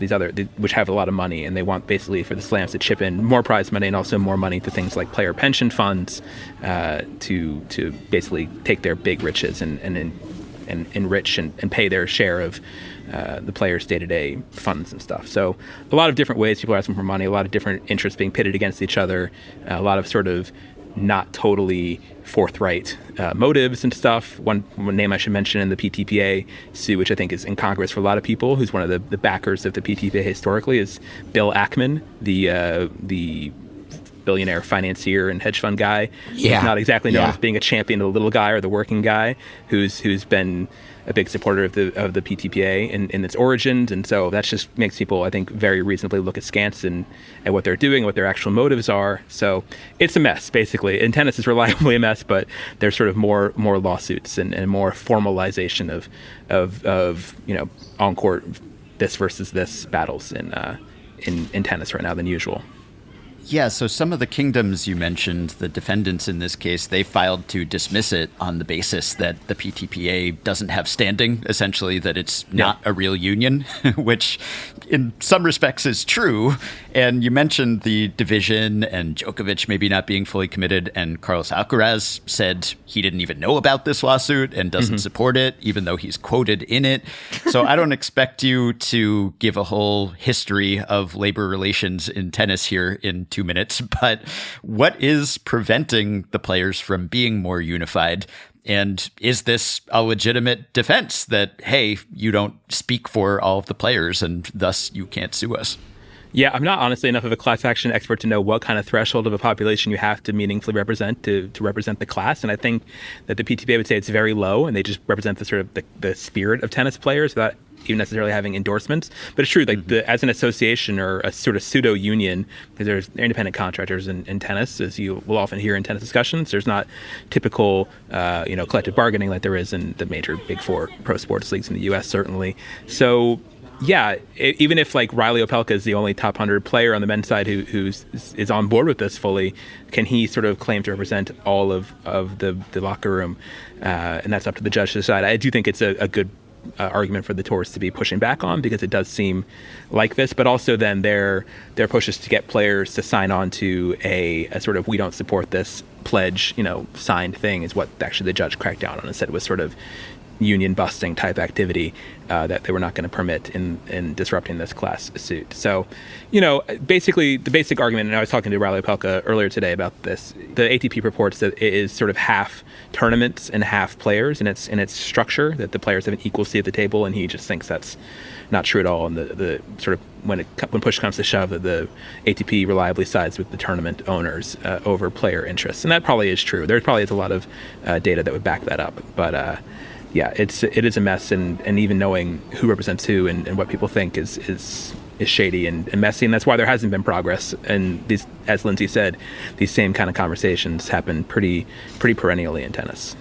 which have a lot of money, and they want basically for the slams to chip in more prize money and also more money to things like player pension funds to basically take their big riches and enrich and pay their share of the players' day-to-day funds and stuff. So a lot of different ways people are asking for money, a lot of different interests being pitted against each other, a lot of sort of not totally forthright motives and stuff. One name I should mention in the PTPA suit, which I think is incongruous for a lot of people, who's one of the backers of the PTPA historically, is Bill Ackman, the billionaire financier and hedge fund guy. Yeah. He's not exactly known as being a champion of the little guy or the working guy, who's been a big supporter of the PTPA in its origins. And so that just makes people, I think, very reasonably look askance at what they're doing, what their actual motives are. So it's a mess, basically. In tennis, it's reliably a mess, but there's sort of more lawsuits and more formalization of on court this versus this battles in tennis right now than usual. Yeah, so some of the kingdoms you mentioned, the defendants in this case, they filed to dismiss it on the basis that the PTPA doesn't have standing, essentially, that it's not a real union, which in some respects is true. And you mentioned the division and Djokovic maybe not being fully committed, and Carlos Alcaraz said he didn't even know about this lawsuit and doesn't support it, even though he's quoted in it. So I don't expect you to give a whole history of labor relations in tennis here in 2 minutes, but what is preventing the players from being more unified? And is this a legitimate defense that, hey, you don't speak for all of the players and thus you can't sue us? Yeah, I'm not honestly enough of a class action expert to know what kind of threshold of a population you have to meaningfully represent to represent the class. And I think that the PTPA would say it's very low, and they just represent the sort of the spirit of tennis players without even necessarily having endorsements. But it's true, like as an association or a sort of pseudo union, because there's independent contractors in tennis, as you will often hear in tennis discussions. There's not typical collective bargaining like there is in the major big four pro sports leagues in the U.S. certainly. So yeah, even if like Riley Opelka is the only top 100 player on the men's side who is on board with this fully, can he sort of claim to represent all of the locker room? And that's up to the judge to decide. I do think it's a good argument for the tours to be pushing back on, because it does seem like this, but also then their pushes to get players to sign on to a sort of we don't support this pledge, signed thing is what actually the judge cracked down on and said was sort of union busting type activity that they were not going to permit in disrupting this class suit. So, basically the basic argument, and I was talking to Riley Opelka earlier today about this, the ATP purports that it is sort of half tournaments and half players in its structure, that the players have an equal seat at the table, and he just thinks that's not true at all. And the sort of when push comes to shove, that the ATP reliably sides with the tournament owners over player interests, and that probably is true. There probably is a lot of data that would back that up, but yeah, it is a mess, and even knowing who represents who and what people think is shady and messy, and that's why there hasn't been progress. And these, as Lindsay said, these same kind of conversations happen pretty perennially in tennis.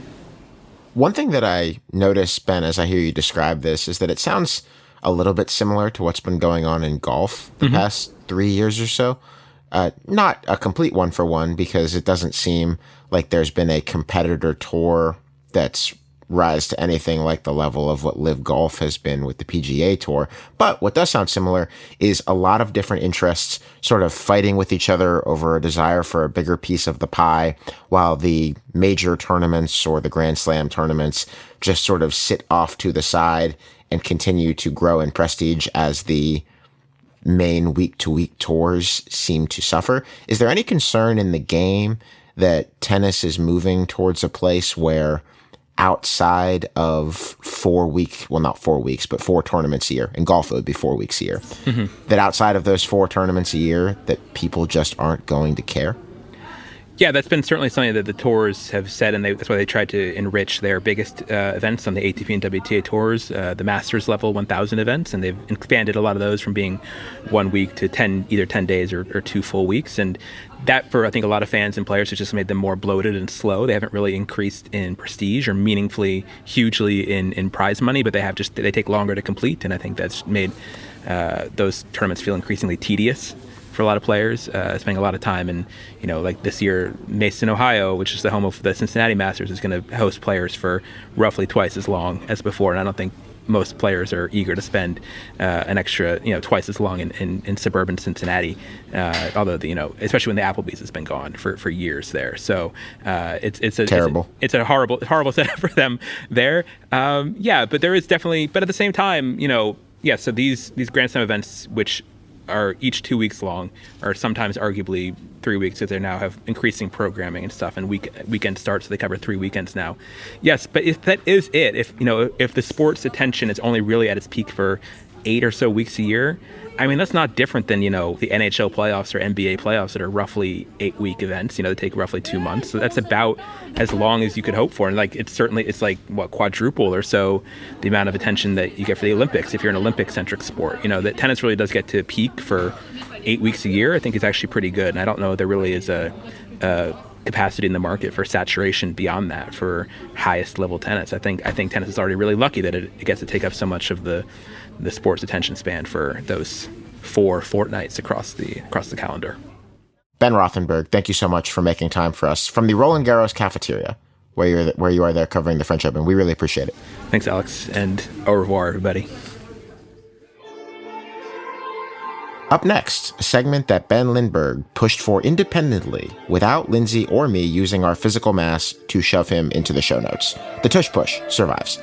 One thing that I notice, Ben, as I hear you describe this, is that it sounds a little bit similar to what's been going on in golf the past 3 years or so. Not a complete one-for-one, because it doesn't seem like there's been a competitor tour that's rise to anything like the level of what Live Golf has been with the PGA Tour. But what does sound similar is a lot of different interests sort of fighting with each other over a desire for a bigger piece of the pie, while the major tournaments or the Grand Slam tournaments just sort of sit off to the side and continue to grow in prestige as the main week-to-week tours seem to suffer. Is there any concern in the game that tennis is moving towards a place where outside of 4 weeks, well, not 4 weeks, but 4 tournaments a year, in golf it would be 4 weeks a year, that outside of those 4 tournaments a year, that people just aren't going to care? Yeah, that's been certainly something that the tours have said, and that's why they tried to enrich their biggest events on the ATP and WTA tours, the Masters level 1,000 events, and they've expanded a lot of those from being 1 week to either 10 days or 2 full weeks. And that, for I think a lot of fans and players, has just made them more bloated and slow. They haven't really increased in prestige or meaningfully, hugely in prize money, but they take longer to complete, and I think that's made those tournaments feel increasingly tedious for a lot of players, spending a lot of time. And like this year, Mason, Ohio, which is the home of the Cincinnati Masters, is going to host players for roughly twice as long as before, and I don't think most players are eager to spend an extra twice as long in suburban Cincinnati, although especially when the Applebee's has been gone for years there. So it's a terrible, it's a horrible setup for them there. But there is definitely, but at the same time, so these Grand Slam events, which are each 2 weeks long, or sometimes arguably 3 weeks, because they now have increasing programming and stuff, and weekend starts, so they cover 3 weekends now. Yes, but if that is it, if the sport's attention is only really at its peak for 8 or so weeks a year, I mean, that's not different than, the NHL playoffs or NBA playoffs that are roughly 8-week events, they take roughly 2 months. So that's about as long as you could hope for. And it's like quadruple or so the amount of attention that you get for the Olympics if you're an Olympic-centric sport. That tennis really does get to peak for 8 weeks a year. I think it's actually pretty good. And I don't know if there really is a capacity in the market for saturation beyond that for highest level tennis. I think tennis is already really lucky that it gets to take up so much of the sport's attention span for those 4 fortnights across the calendar. Ben Rothenberg, thank you so much for making time for us from the Roland Garros cafeteria, where you are there covering the French Open. We really appreciate it. Thanks, Alex, and au revoir, everybody. Up next, a segment that Ben Lindbergh pushed for independently without Lindsay or me using our physical mass to shove him into the show notes. The Tush Push survives.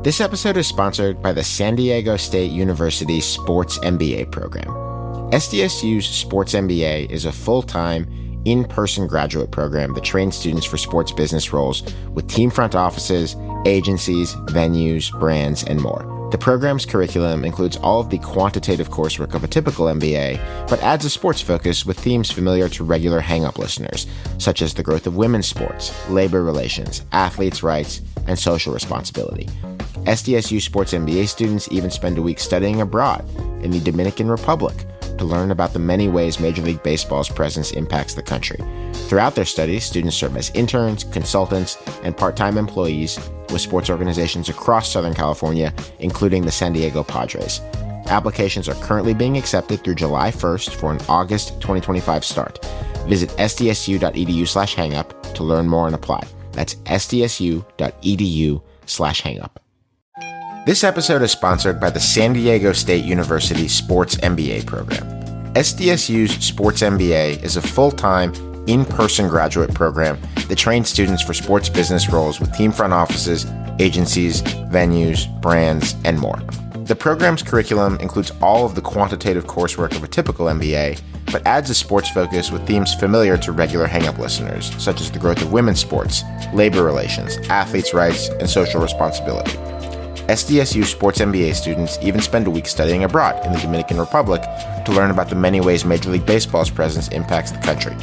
This episode is sponsored by the San Diego State University Sports MBA program. SDSU's Sports MBA is a full-time, in-person graduate program that trains students for sports business roles with team front offices, agencies, venues, brands, and more. The program's curriculum includes all of the quantitative coursework of a typical MBA, but adds a sports focus with themes familiar to regular hang-up listeners, such as the growth of women's sports, labor relations, athletes' rights, and social responsibility. SDSU Sports MBA students even spend a week studying abroad in the Dominican Republic to learn about the many ways Major League Baseball's presence impacts the country. Throughout their studies, students serve as interns, consultants, and part-time employees with sports organizations across Southern California, including the San Diego Padres. Applications are currently being accepted through July 1st for an August 2025 start. Visit sdsu.edu/hangup to learn more and apply. That's sdsu.edu/hangup. This episode is sponsored by the San Diego State University Sports MBA program. SDSU's Sports MBA is a full-time, in-person graduate program that trains students for sports business roles with team front offices, agencies, venues, brands, and more. The program's curriculum includes all of the quantitative coursework of a typical MBA, but adds a sports focus with themes familiar to regular Hang-Up listeners, such as the growth of women's sports, labor relations, athletes' rights, and social responsibility. SDSU Sports MBA students even spend a week studying abroad in the Dominican Republic to learn about the many ways Major League Baseball's presence impacts the country.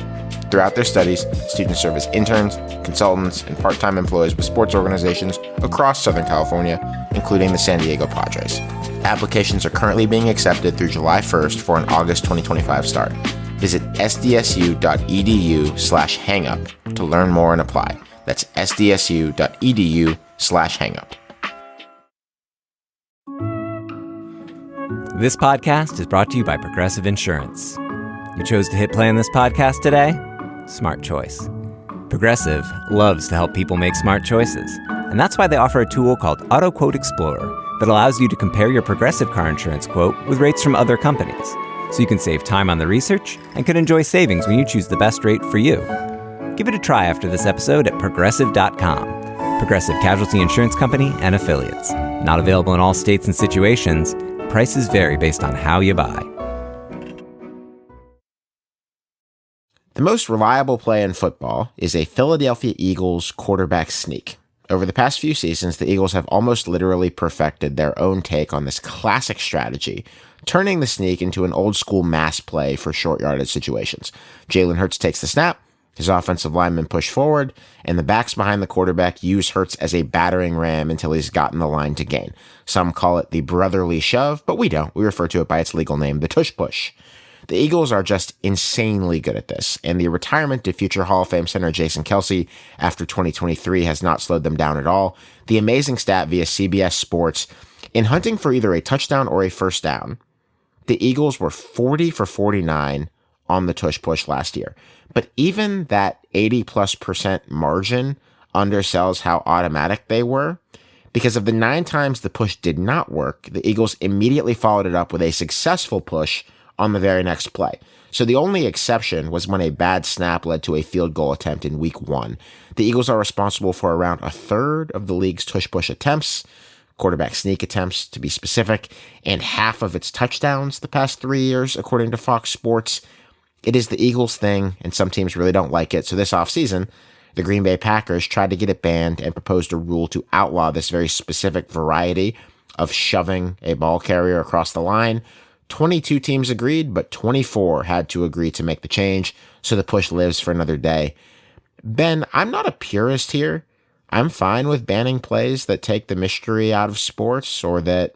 Throughout their studies, students serve as interns, consultants, and part-time employees with sports organizations across Southern California, including the San Diego Padres. Applications are currently being accepted through July 1st for an August 2025 start. Visit sdsu.edu/hangup to learn more and apply. That's sdsu.edu/hangup. This podcast is brought to you by Progressive Insurance. You chose to hit play on this podcast today? Smart choice. Progressive loves to help people make smart choices, and that's why they offer a tool called Auto Quote Explorer that allows you to compare your Progressive car insurance quote with rates from other companies, so you can save time on the research and can enjoy savings when you choose the best rate for you. Give it a try after this episode at Progressive.com. Progressive Casualty Insurance Company and Affiliates. Not available in all states and situations. Prices vary based on how you buy. The most reliable play in football is a Philadelphia Eagles quarterback sneak. Over the past few seasons, the Eagles have almost literally perfected their own take on this classic strategy, turning the sneak into an old-school mass play for short yardage situations. Jalen Hurts takes the snap, his offensive linemen push forward, and the backs behind the quarterback use Hurts as a battering ram until he's gotten the line to gain. Some call it the brotherly shove, but we don't. We refer to it by its legal name, the Tush Push. The Eagles are just insanely good at this, and the retirement to future Hall of Fame center Jason Kelce after 2023 has not slowed them down at all. The amazing stat via CBS Sports, in hunting for either a touchdown or a first down, the Eagles were 40 for 49 on the Tush Push last year. But even that 80+% margin undersells how automatic they were, because of the 9 times the push did not work, the Eagles immediately followed it up with a successful push on the very next play. So the only exception was when a bad snap led to a field goal attempt in week 1. The Eagles are responsible for around a third of the league's tush push attempts, quarterback sneak attempts to be specific, and half of its touchdowns the past 3 years, according to Fox Sports. It is the Eagles thing, and some teams really don't like it. So this offseason, the Green Bay Packers tried to get it banned and proposed a rule to outlaw this very specific variety of shoving a ball carrier across the line. 22 teams agreed, but 24 had to agree to make the change, so the push lives for another day. Ben, I'm not a purist here. I'm fine with banning plays that take the mystery out of sports or that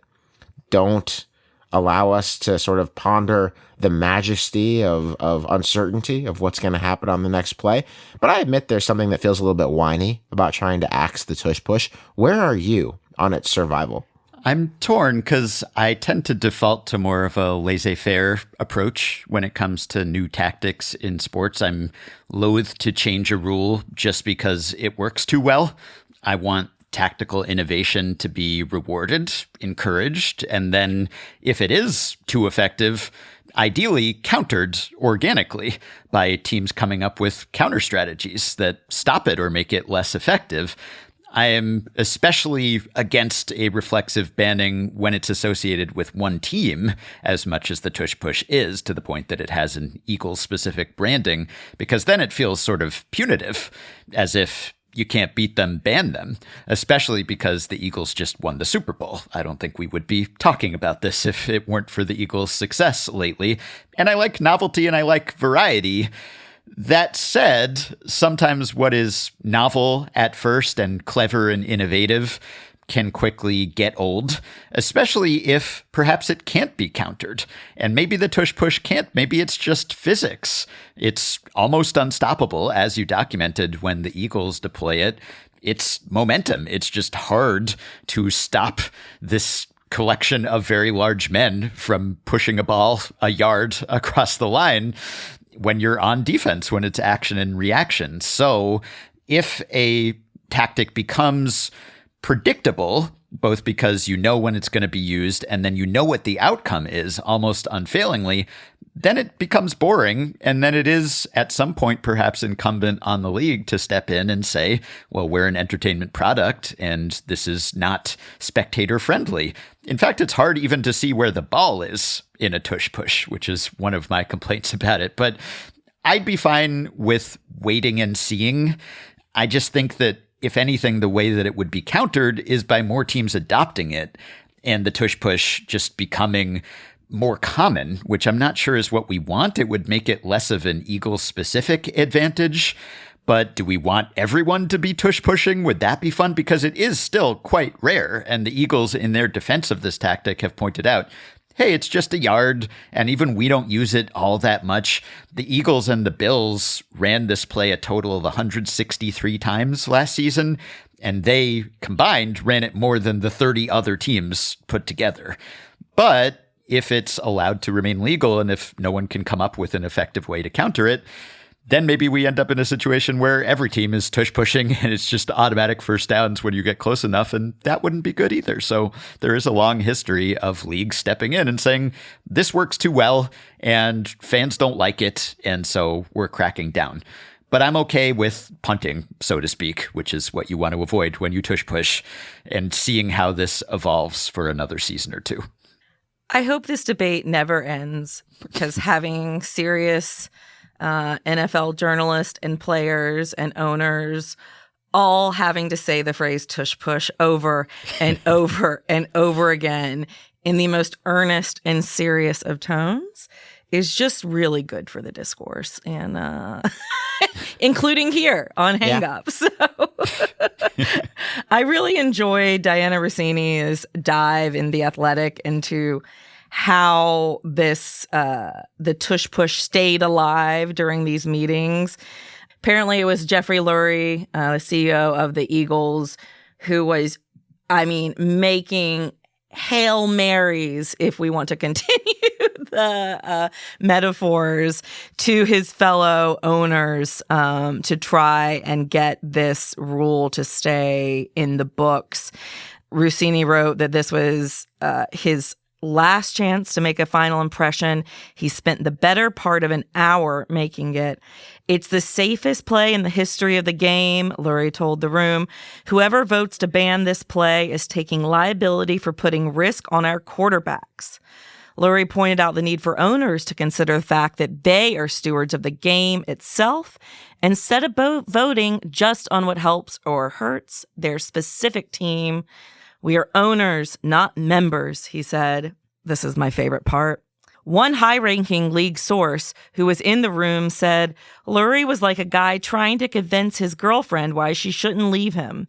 don't allow us to sort of ponder the majesty of uncertainty of what's going to happen on the next play. But I admit there's something that feels a little bit whiny about trying to axe the tush push. Where are you on its survival? I'm torn because I tend to default to more of a laissez-faire approach when it comes to new tactics in sports. I'm loath to change a rule just because it works too well. I want tactical innovation to be rewarded, encouraged, and then if it is too effective, ideally countered organically by teams coming up with counter strategies that stop it or make it less effective. I am especially against a reflexive banning when it's associated with one team, as much as the tush push is, to the point that it has an Eagles-specific branding, because then it feels sort of punitive, as if you can't beat them, ban them, especially because the Eagles just won the Super Bowl. I don't think we would be talking about this if it weren't for the Eagles' success lately. And I like novelty and I like variety. That said, sometimes what is novel at first and clever and innovative can quickly get old, especially if perhaps it can't be countered. And maybe the tush push can't. Maybe it's just physics. It's almost unstoppable, as you documented when the Eagles deploy it. It's momentum. It's just hard to stop this collection of very large men from pushing a ball a yard across the line when you're on defense, when it's action and reaction. So if a tactic becomes predictable, both because you know when it's going to be used and then you know what the outcome is almost unfailingly, then it becomes boring. And then it is at some point perhaps incumbent on the league to step in and say, well, we're an entertainment product and this is not spectator friendly. In fact, it's hard even to see where the ball is in a tush push, which is one of my complaints about it. But I'd be fine with waiting and seeing. I just think that if anything, the way that it would be countered is by more teams adopting it and the tush push just becoming more common, which I'm not sure is what we want. It would make it less of an Eagles specific advantage. But do we want everyone to be tush pushing? Would that be fun? Because it is still quite rare. And the Eagles, in their defense of this tactic, have pointed out, hey, it's just a yard, and even we don't use it all that much. The Eagles and the Bills ran this play a total of 163 times last season, and they combined ran it more than the 30 other teams put together. But if it's allowed to remain legal and if no one can come up with an effective way to counter it, then maybe we end up in a situation where every team is tush pushing and it's just automatic first downs when you get close enough, and that wouldn't be good either. So there is a long history of leagues stepping in and saying, this works too well and fans don't like it, and so we're cracking down. But I'm okay with punting, so to speak, which is what you want to avoid when you tush push, and seeing how this evolves for another season or two. I hope this debate never ends, because having serious NFL journalists and players and owners all having to say the phrase tush push over and over and over again in the most earnest and serious of tones is just really good for the discourse, and including here on Hang Up. So I really enjoyed Diana Rossini's dive in The Athletic into how this the tush push stayed alive during these meetings. Apparently, it was Jeffrey Lurie, the CEO of the Eagles, who was, making Hail Marys, if we want to continue the metaphors, to his fellow owners to try and get this rule to stay in the books. Rossini wrote that this was his last chance to make a final impression. He spent the better part of an hour making it. It's the safest play in the history of the game, Lurie told the room. Whoever votes to ban this play is taking liability for putting risk on our quarterbacks. Lurie pointed out the need for owners to consider the fact that they are stewards of the game itself, instead of voting just on what helps or hurts their specific team. We are owners, not members, he said. This is my favorite part. One high-ranking league source who was in the room said Lurie was like a guy trying to convince his girlfriend why she shouldn't leave him.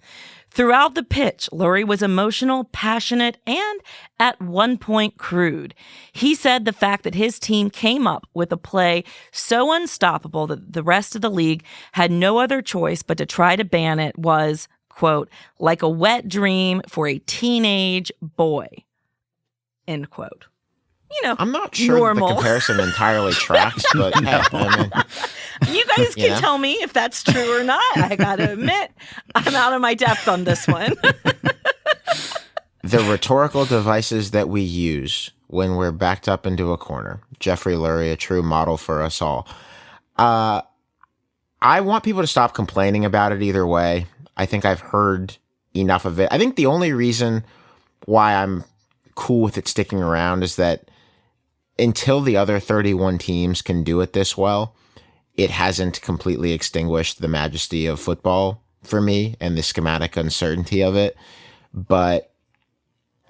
Throughout the pitch, Lurie was emotional, passionate, and at one point crude. He said the fact that his team came up with a play so unstoppable that the rest of the league had no other choice but to try to ban it was, quote, like a wet dream for a teenage boy, end quote. I'm not sure normal. The comparison entirely tracks, but hey, you guys can tell me if that's true or not. I gotta admit, I'm out of my depth on this one. The rhetorical devices that we use when we're backed up into a corner. Jeffrey Lurie, a true model for us all. I want people to stop complaining about it either way. I think I've heard enough of it. I think the only reason why I'm cool with it sticking around is that until the other 31 teams can do it this well, it hasn't completely extinguished the majesty of football for me and the schematic uncertainty of it. But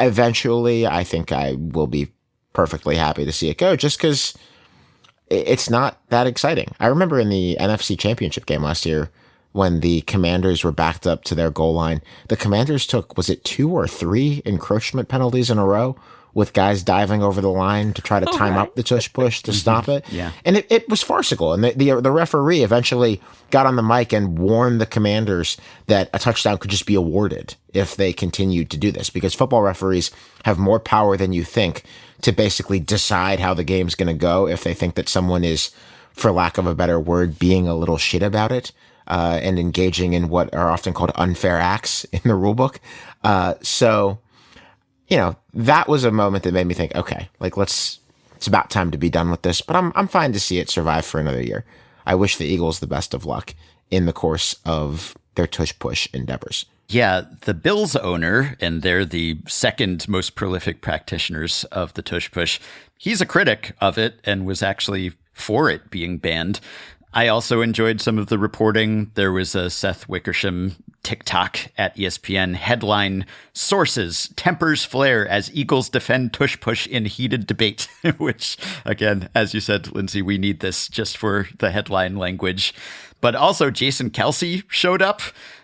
eventually, I think I will be perfectly happy to see it go, just because it's not that exciting. I remember in the NFC Championship game last year, when the Commanders were backed up to their goal line, the Commanders took, was it 2 or 3 encroachment penalties in a row with guys diving over the line to try to time up the tush push to stop it. Yeah. And it was farcical. And the referee eventually got on the mic and warned the Commanders that a touchdown could just be awarded if they continued to do this, because football referees have more power than you think to basically decide how the game's going to go if they think that someone is, for lack of a better word, being a little shit about it and engaging in what are often called unfair acts in the rule book. So, you know, that was a moment that made me think, okay, like it's about time to be done with this, but I'm fine to see it survive for another year. I wish the Eagles the best of luck in the course of their tush push endeavors. Yeah, the Bills owner, and they're the second most prolific practitioners of the tush push, he's a critic of it and was actually for it being banned. I also enjoyed some of the reporting. There was a Seth Wickersham TikTok at ESPN headline, "Sources, Tempers Flare as Eagles Defend Tush Push in Heated Debate," which, again, as you said, Lindsay, we need this just for the headline language. But also Jason Kelce showed up,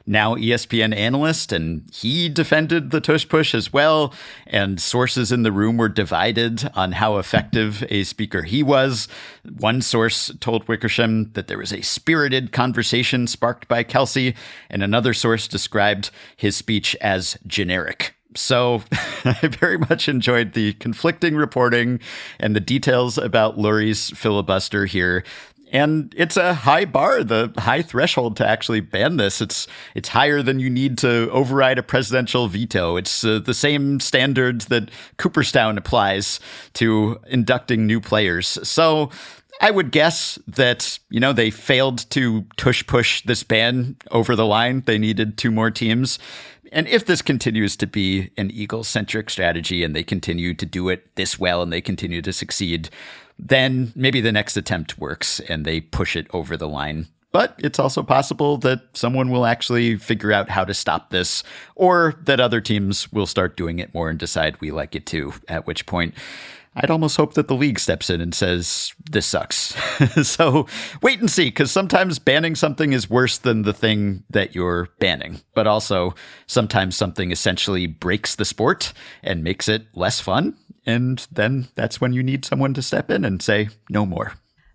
now ESPN analyst, and he defended the tush push as well. And sources in the room were divided on how effective a speaker he was. One source told Wickersham that there was a spirited conversation sparked by Kelce, and another source described his speech as generic. So I very much enjoyed the conflicting reporting and the details about Lurie's filibuster here. And it's a high bar, the high threshold to actually ban this. It's higher than you need to override a presidential veto. It's the same standard that Cooperstown applies to inducting new players. So I would guess that, you know, they failed to tush push this ban over the line. They needed 2 more teams. And if this continues to be an Eagles-centric strategy and they continue to do it this well and they continue to succeed, then maybe the next attempt works and they push it over the line. But it's also possible that someone will actually figure out how to stop this, or that other teams will start doing it more and decide we like it too, at which point I'd almost hope that the league steps in and says, this sucks. So wait and see, because sometimes banning something is worse than the thing that you're banning. But also sometimes something essentially breaks the sport and makes it less fun. And then that's when you need someone to step in and say, no more.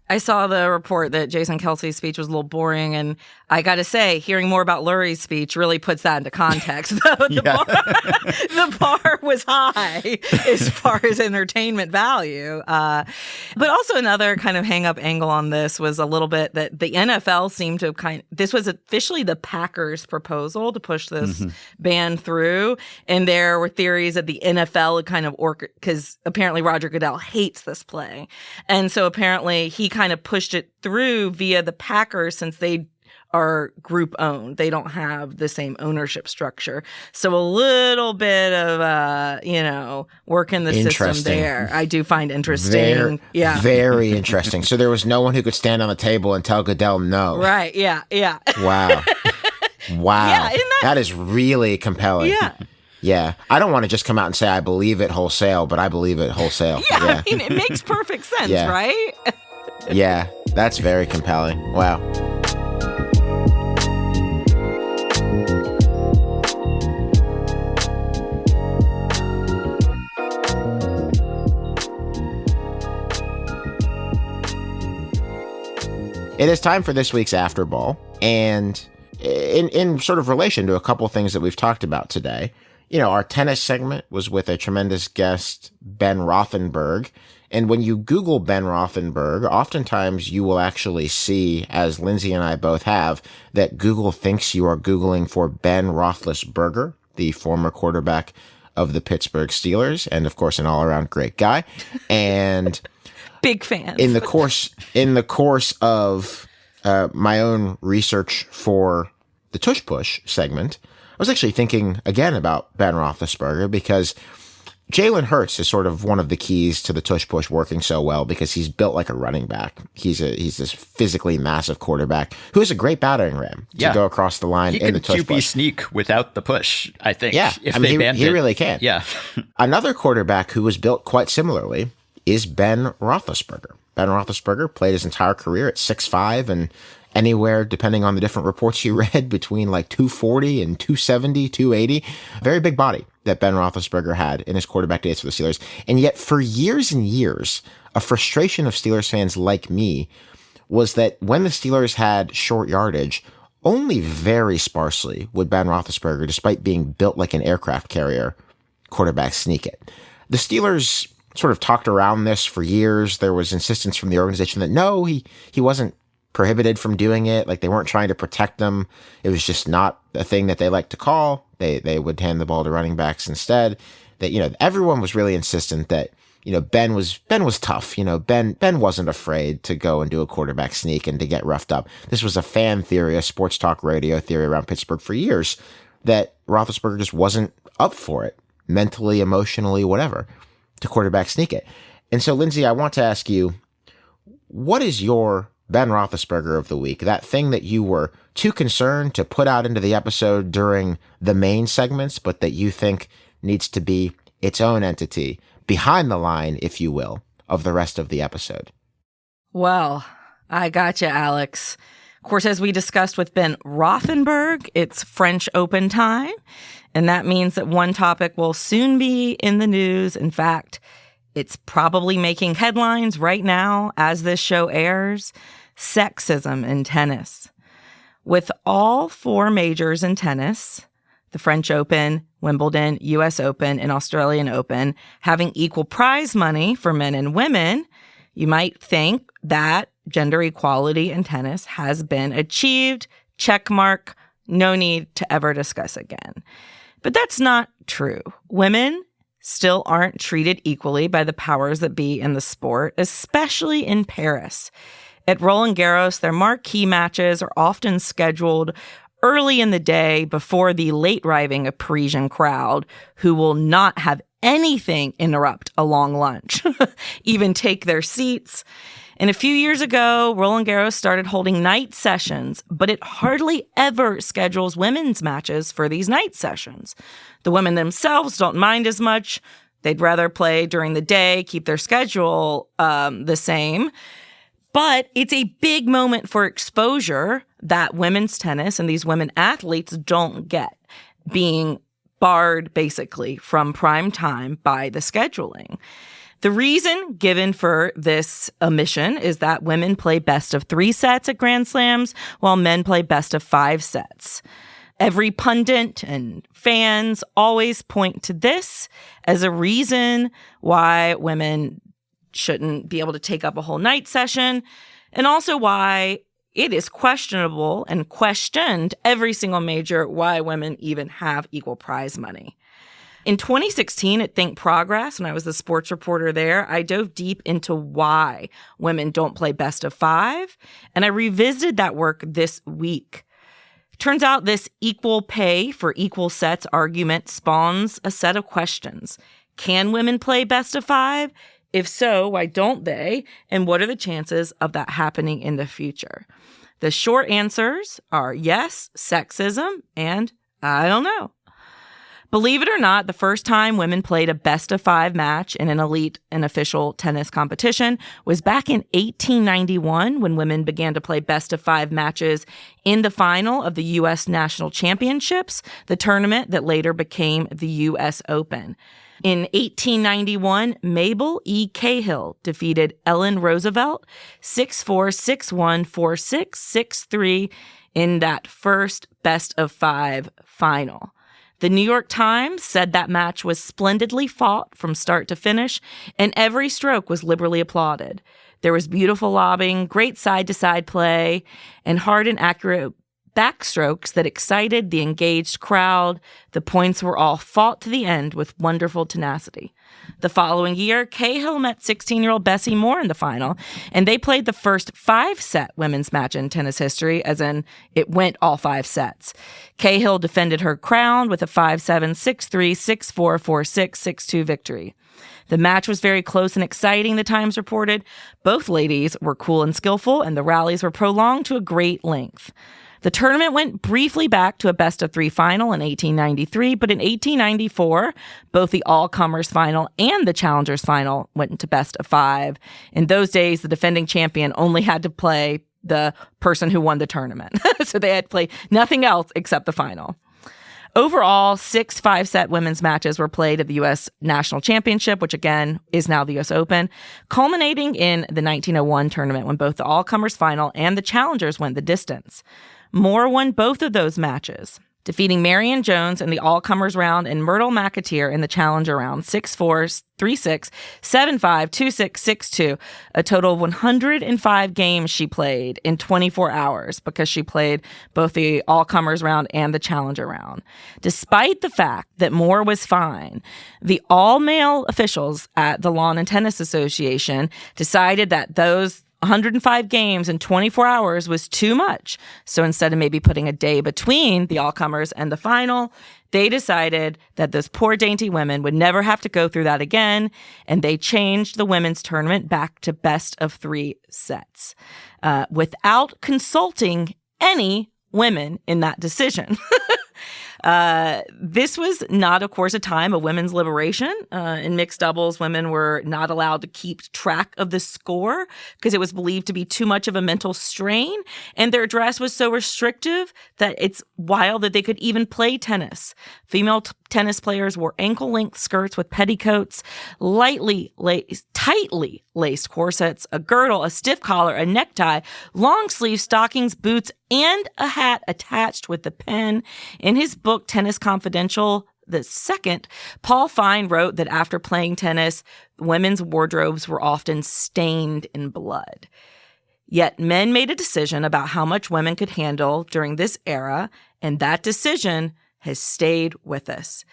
I saw the report that Jason Kelce's speech was a little boring, and I got to say, hearing more about Lurie's speech really puts that into context. The bar was high as far as entertainment value. But also another kind of hang-up angle on this was a little bit that the NFL seemed to this was officially the Packers' proposal to push this ban through, and there were theories that the NFL would kind of because apparently Roger Goodell hates this play, and so apparently he kind of pushed it through via the Packers since they are group owned. They don't have the same ownership structure. So a little bit of, work in the system there. I do find interesting. Very interesting. So there was no one who could stand on the table and tell Goodell no. Right. Yeah. Yeah. Wow. Yeah, that is really compelling. Yeah. Yeah. I don't want to just come out and say I believe it wholesale, but I believe it wholesale. Yeah. I mean, it makes perfect sense, right? Yeah, that's very compelling. Wow. It is time for this week's Afterball. And in sort of relation to a couple things that we've talked about today, our tennis segment was with a tremendous guest, Ben Rothenberg. And when you Google Ben Rothenberg, oftentimes you will actually see, as Lindsay and I both have, that Google thinks you are Googling for Ben Roethlisberger, the former quarterback of the Pittsburgh Steelers, and of course an all-around great guy. And big fan. In the course of my own research for the Tush Push segment, I was actually thinking again about Ben Roethlisberger because Jalen Hurts is sort of one of the keys to the tush push working so well because he's built like a running back. He's this physically massive quarterback who has a great battering ram to go across the line in the tush push. He can QB sneak without the push, I think. Yeah, he really can. Yeah. Another quarterback who was built quite similarly is Ben Roethlisberger. Ben Roethlisberger played his entire career at 6'5" anywhere, depending on the different reports you read, between like 240 and 270, 280. Very big body that Ben Roethlisberger had in his quarterback days for the Steelers. And yet for years and years, a frustration of Steelers fans like me was that when the Steelers had short yardage, only very sparsely would Ben Roethlisberger, despite being built like an aircraft carrier, quarterback sneak it. The Steelers sort of talked around this for years. There was insistence from the organization that no, he wasn't prohibited from doing it. Like, they weren't trying to protect them. It was just not a thing that they liked to call. They would hand the ball to running backs instead. That, everyone was really insistent that, Ben was tough. Ben wasn't afraid to go and do a quarterback sneak and to get roughed up. This was a fan theory, a sports talk radio theory around Pittsburgh for years, that Roethlisberger just wasn't up for it, mentally, emotionally, whatever, to quarterback sneak it. And so, Lindsay, I want to ask you, what is your Ben Roethlisberger of the week? That thing that you were too concerned to put out into the episode during the main segments, but that you think needs to be its own entity, behind the line, if you will, of the rest of the episode. Well, I gotcha, Alex. Of course, as we discussed with Ben Rothenberg, it's French Open time, and that means that one topic will soon be in the news. In fact, it's probably making headlines right now as this show airs: sexism in tennis. With all four majors in tennis, the French Open, Wimbledon, US Open, and Australian Open, having equal prize money for men and women, you might think that gender equality in tennis has been achieved. Check mark. No need to ever discuss again. But that's not true. Women still aren't treated equally by the powers that be in the sport, especially in Paris. At Roland Garros, their marquee matches are often scheduled early in the day before the late-arriving Parisian crowd, who will not have anything interrupt a long lunch, even take their seats. And a few years ago, Roland Garros started holding night sessions, but it hardly ever schedules women's matches for these night sessions. The women themselves don't mind as much. They'd rather play during the day, keep their schedule the same. But it's a big moment for exposure that women's tennis and these women athletes don't get, being barred basically from prime time by the scheduling. The reason given for this omission is that women play best of 3 sets at Grand Slams, while men play best of 5 sets. Every pundit and fans always point to this as a reason why women shouldn't be able to take up a whole night session, and also why it is questionable and questioned every single major why women even have equal prize money. In 2016 at Think Progress, when I was the sports reporter there, I dove deep into why women don't play best of 5, and I revisited that work this week. Turns out this equal pay for equal sets argument spawns a set of questions. Can women play best of 5? If so, why don't they? And what are the chances of that happening in the future? The short answers are yes, sexism, and I don't know. Believe it or not, the first time women played a best of 5 match in an elite and official tennis competition was back in 1891, when women began to play best of 5 matches in the final of the U.S. National Championships, the tournament that later became the U.S. Open. In 1891, Mabel E. Cahill defeated Ellen Roosevelt 6-4, 6-1, 4-6, 6-3 in that first best of 5 final. The New York Times said that match was splendidly fought from start to finish, and every stroke was liberally applauded. There was beautiful lobbing, great side-to-side play, and hard and accurate backstrokes that excited the engaged crowd. The points were all fought to the end with wonderful tenacity. The following year, Cahill met 16-year-old Bessie Moore in the final, and they played the first 5-set women's match in tennis history, as in it went all 5 sets. Cahill defended her crown with a 5-7, 6-3, 6-4, 4-6, 6-2 victory. The match was very close and exciting, the Times reported. Both ladies were cool and skillful, and the rallies were prolonged to a great length. The tournament went briefly back to a best-of-3 final in 1893, but in 1894, both the all-comers final and the challengers final went into best-of-5. In those days, the defending champion only had to play the person who won the tournament. So they had to play nothing else except the final. Overall, 6 5-set women's matches were played at the U.S. National Championship, which again is now the U.S. Open, culminating in the 1901 tournament when both the all-comers final and the challengers went the distance. Moore won both of those matches, defeating Marion Jones in the all-comers round and Myrtle McAteer in the challenger round, 6-4, 3-6, 7-5, 2-6, 6-2, a total of 105 games she played in 24 hours because she played both the all-comers round and the challenger round. Despite the fact that Moore was fine, the all-male officials at the Lawn and Tennis Association decided that those 105 games in 24 hours was too much. So instead of maybe putting a day between the all-comers and the final, they decided that those poor dainty women would never have to go through that again, and they changed the women's tournament back to best of 3 sets without consulting any women in that decision. This was not, of course, a time of women's liberation. In mixed doubles, women were not allowed to keep track of the score because it was believed to be too much of a mental strain. And their dress was so restrictive that it's wild that they could even play tennis. Female tennis players wore ankle-length skirts with petticoats, tightly laced corsets, a girdle, a stiff collar, a necktie, long-sleeve stockings, boots, and a hat attached with the pen. In his book, Tennis Confidential, the second, Paul Fine wrote that after playing tennis, women's wardrobes were often stained in blood. Yet men made a decision about how much women could handle during this era, and that decision has stayed with us.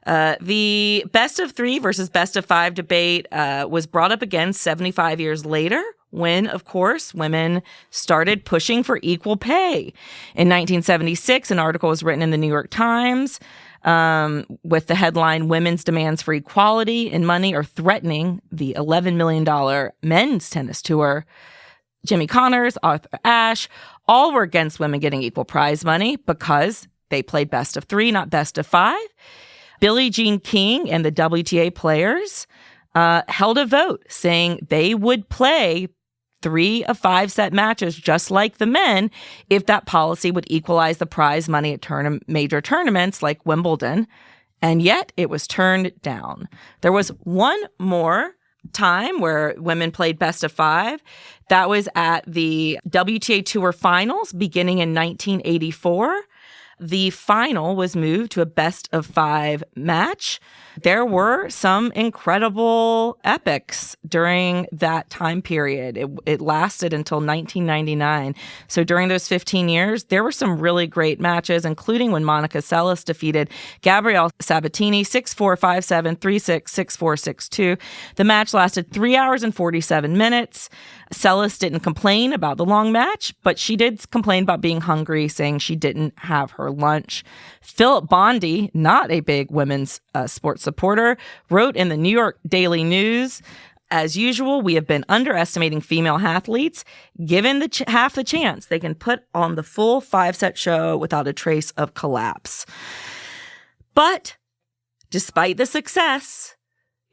The best of 3 versus best of 5 debate was brought up again 75 years later when, of course, women started pushing for equal pay. In 1976, an article was written in the New York Times with the headline, "Women's Demands for Equality in Money Are Threatening the $11 million Men's Tennis Tour." Jimmy Connors, Arthur Ashe, all were against women getting equal prize money because they played best of 3, not best of 5. Billie Jean King and the WTA players held a vote saying they would play 3 of 5-set matches just like the men if that policy would equalize the prize money at major tournaments like Wimbledon. And yet it was turned down. There was one more time where women played best of 5. That was at the WTA Tour Finals beginning in 1984. The final was moved to a best of 5 match. There were some incredible epics during that time period. It lasted until 1999. So during those 15 years, there were some really great matches, including when Monica Seles defeated Gabrielle Sabatini 6-4, 5-7, 3-6, 6-4, 6-2. The match lasted 3 hours and 47 minutes. Seles didn't complain about the long match, but she did complain about being hungry, saying she didn't have her lunch. Philip Bondi, not a big women's sports supporter, wrote in the New York Daily News, "As usual, we have been underestimating female athletes. Given half the chance, they can put on the full 5-set show without a trace of collapse." But despite the success,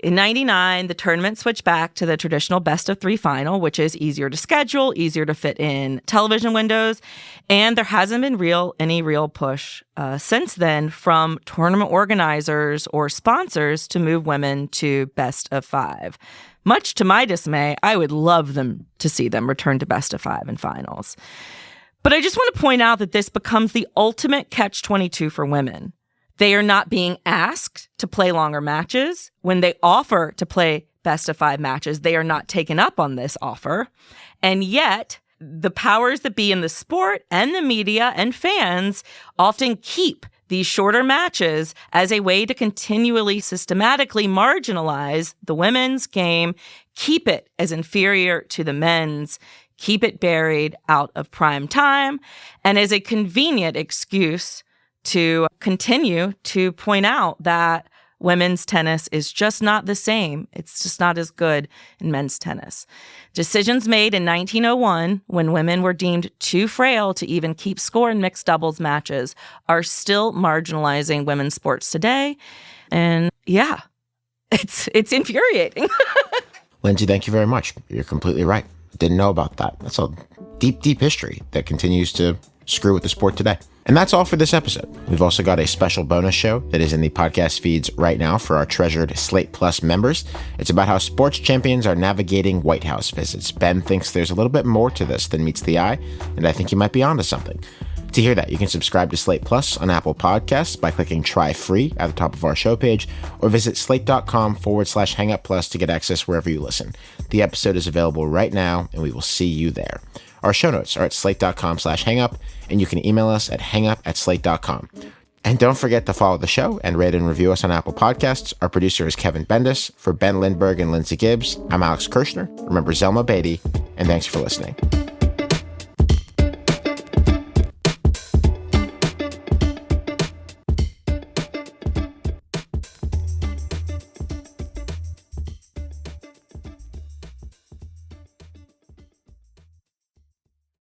in 99, the tournament switched back to the traditional best-of-3 final, which is easier to schedule, easier to fit in television windows, and there hasn't been any real push since then from tournament organizers or sponsors to move women to best-of-5. Much to my dismay, I would love them to see them return to best-of-5 in finals. But I just want to point out that this becomes the ultimate catch-22 for women. They are not being asked to play longer matches. When they offer to play best-of-5 matches, they are not taken up on this offer. And yet, the powers that be in the sport and the media and fans often keep these shorter matches as a way to continually, systematically marginalize the women's game, keep it as inferior to the men's, keep it buried out of prime time, and as a convenient excuse to continue to point out that women's tennis is just not the same. It's just not as good in men's tennis. Decisions made in 1901, when women were deemed too frail to even keep score in mixed doubles matches, are still marginalizing women's sports today. And yeah, it's infuriating. Lindsay, thank you very much. You're completely right. Didn't know about that. That's a deep, deep history that continues to screw with the sport today. And that's all for this episode. We've also got a special bonus show that is in the podcast feeds right now for our treasured Slate Plus members. It's about how sports champions are navigating White House visits. Ben thinks there's a little bit more to this than meets the eye, and I think you might be onto something. To hear that, you can subscribe to Slate Plus on Apple Podcasts by clicking Try Free at the top of our show page, or visit slate.com/hangup+ to get access wherever you listen. The episode is available right now, and we will see you there. Our show notes are at slate.com/hangup, and you can email us at hangup@slate.com. And don't forget to follow the show and rate and review us on Apple Podcasts. Our producer is Kevin Bendis. For Ben Lindbergh and Lindsay Gibbs, I'm Alex Kirshner. Remember Zelma Beatty, and thanks for listening.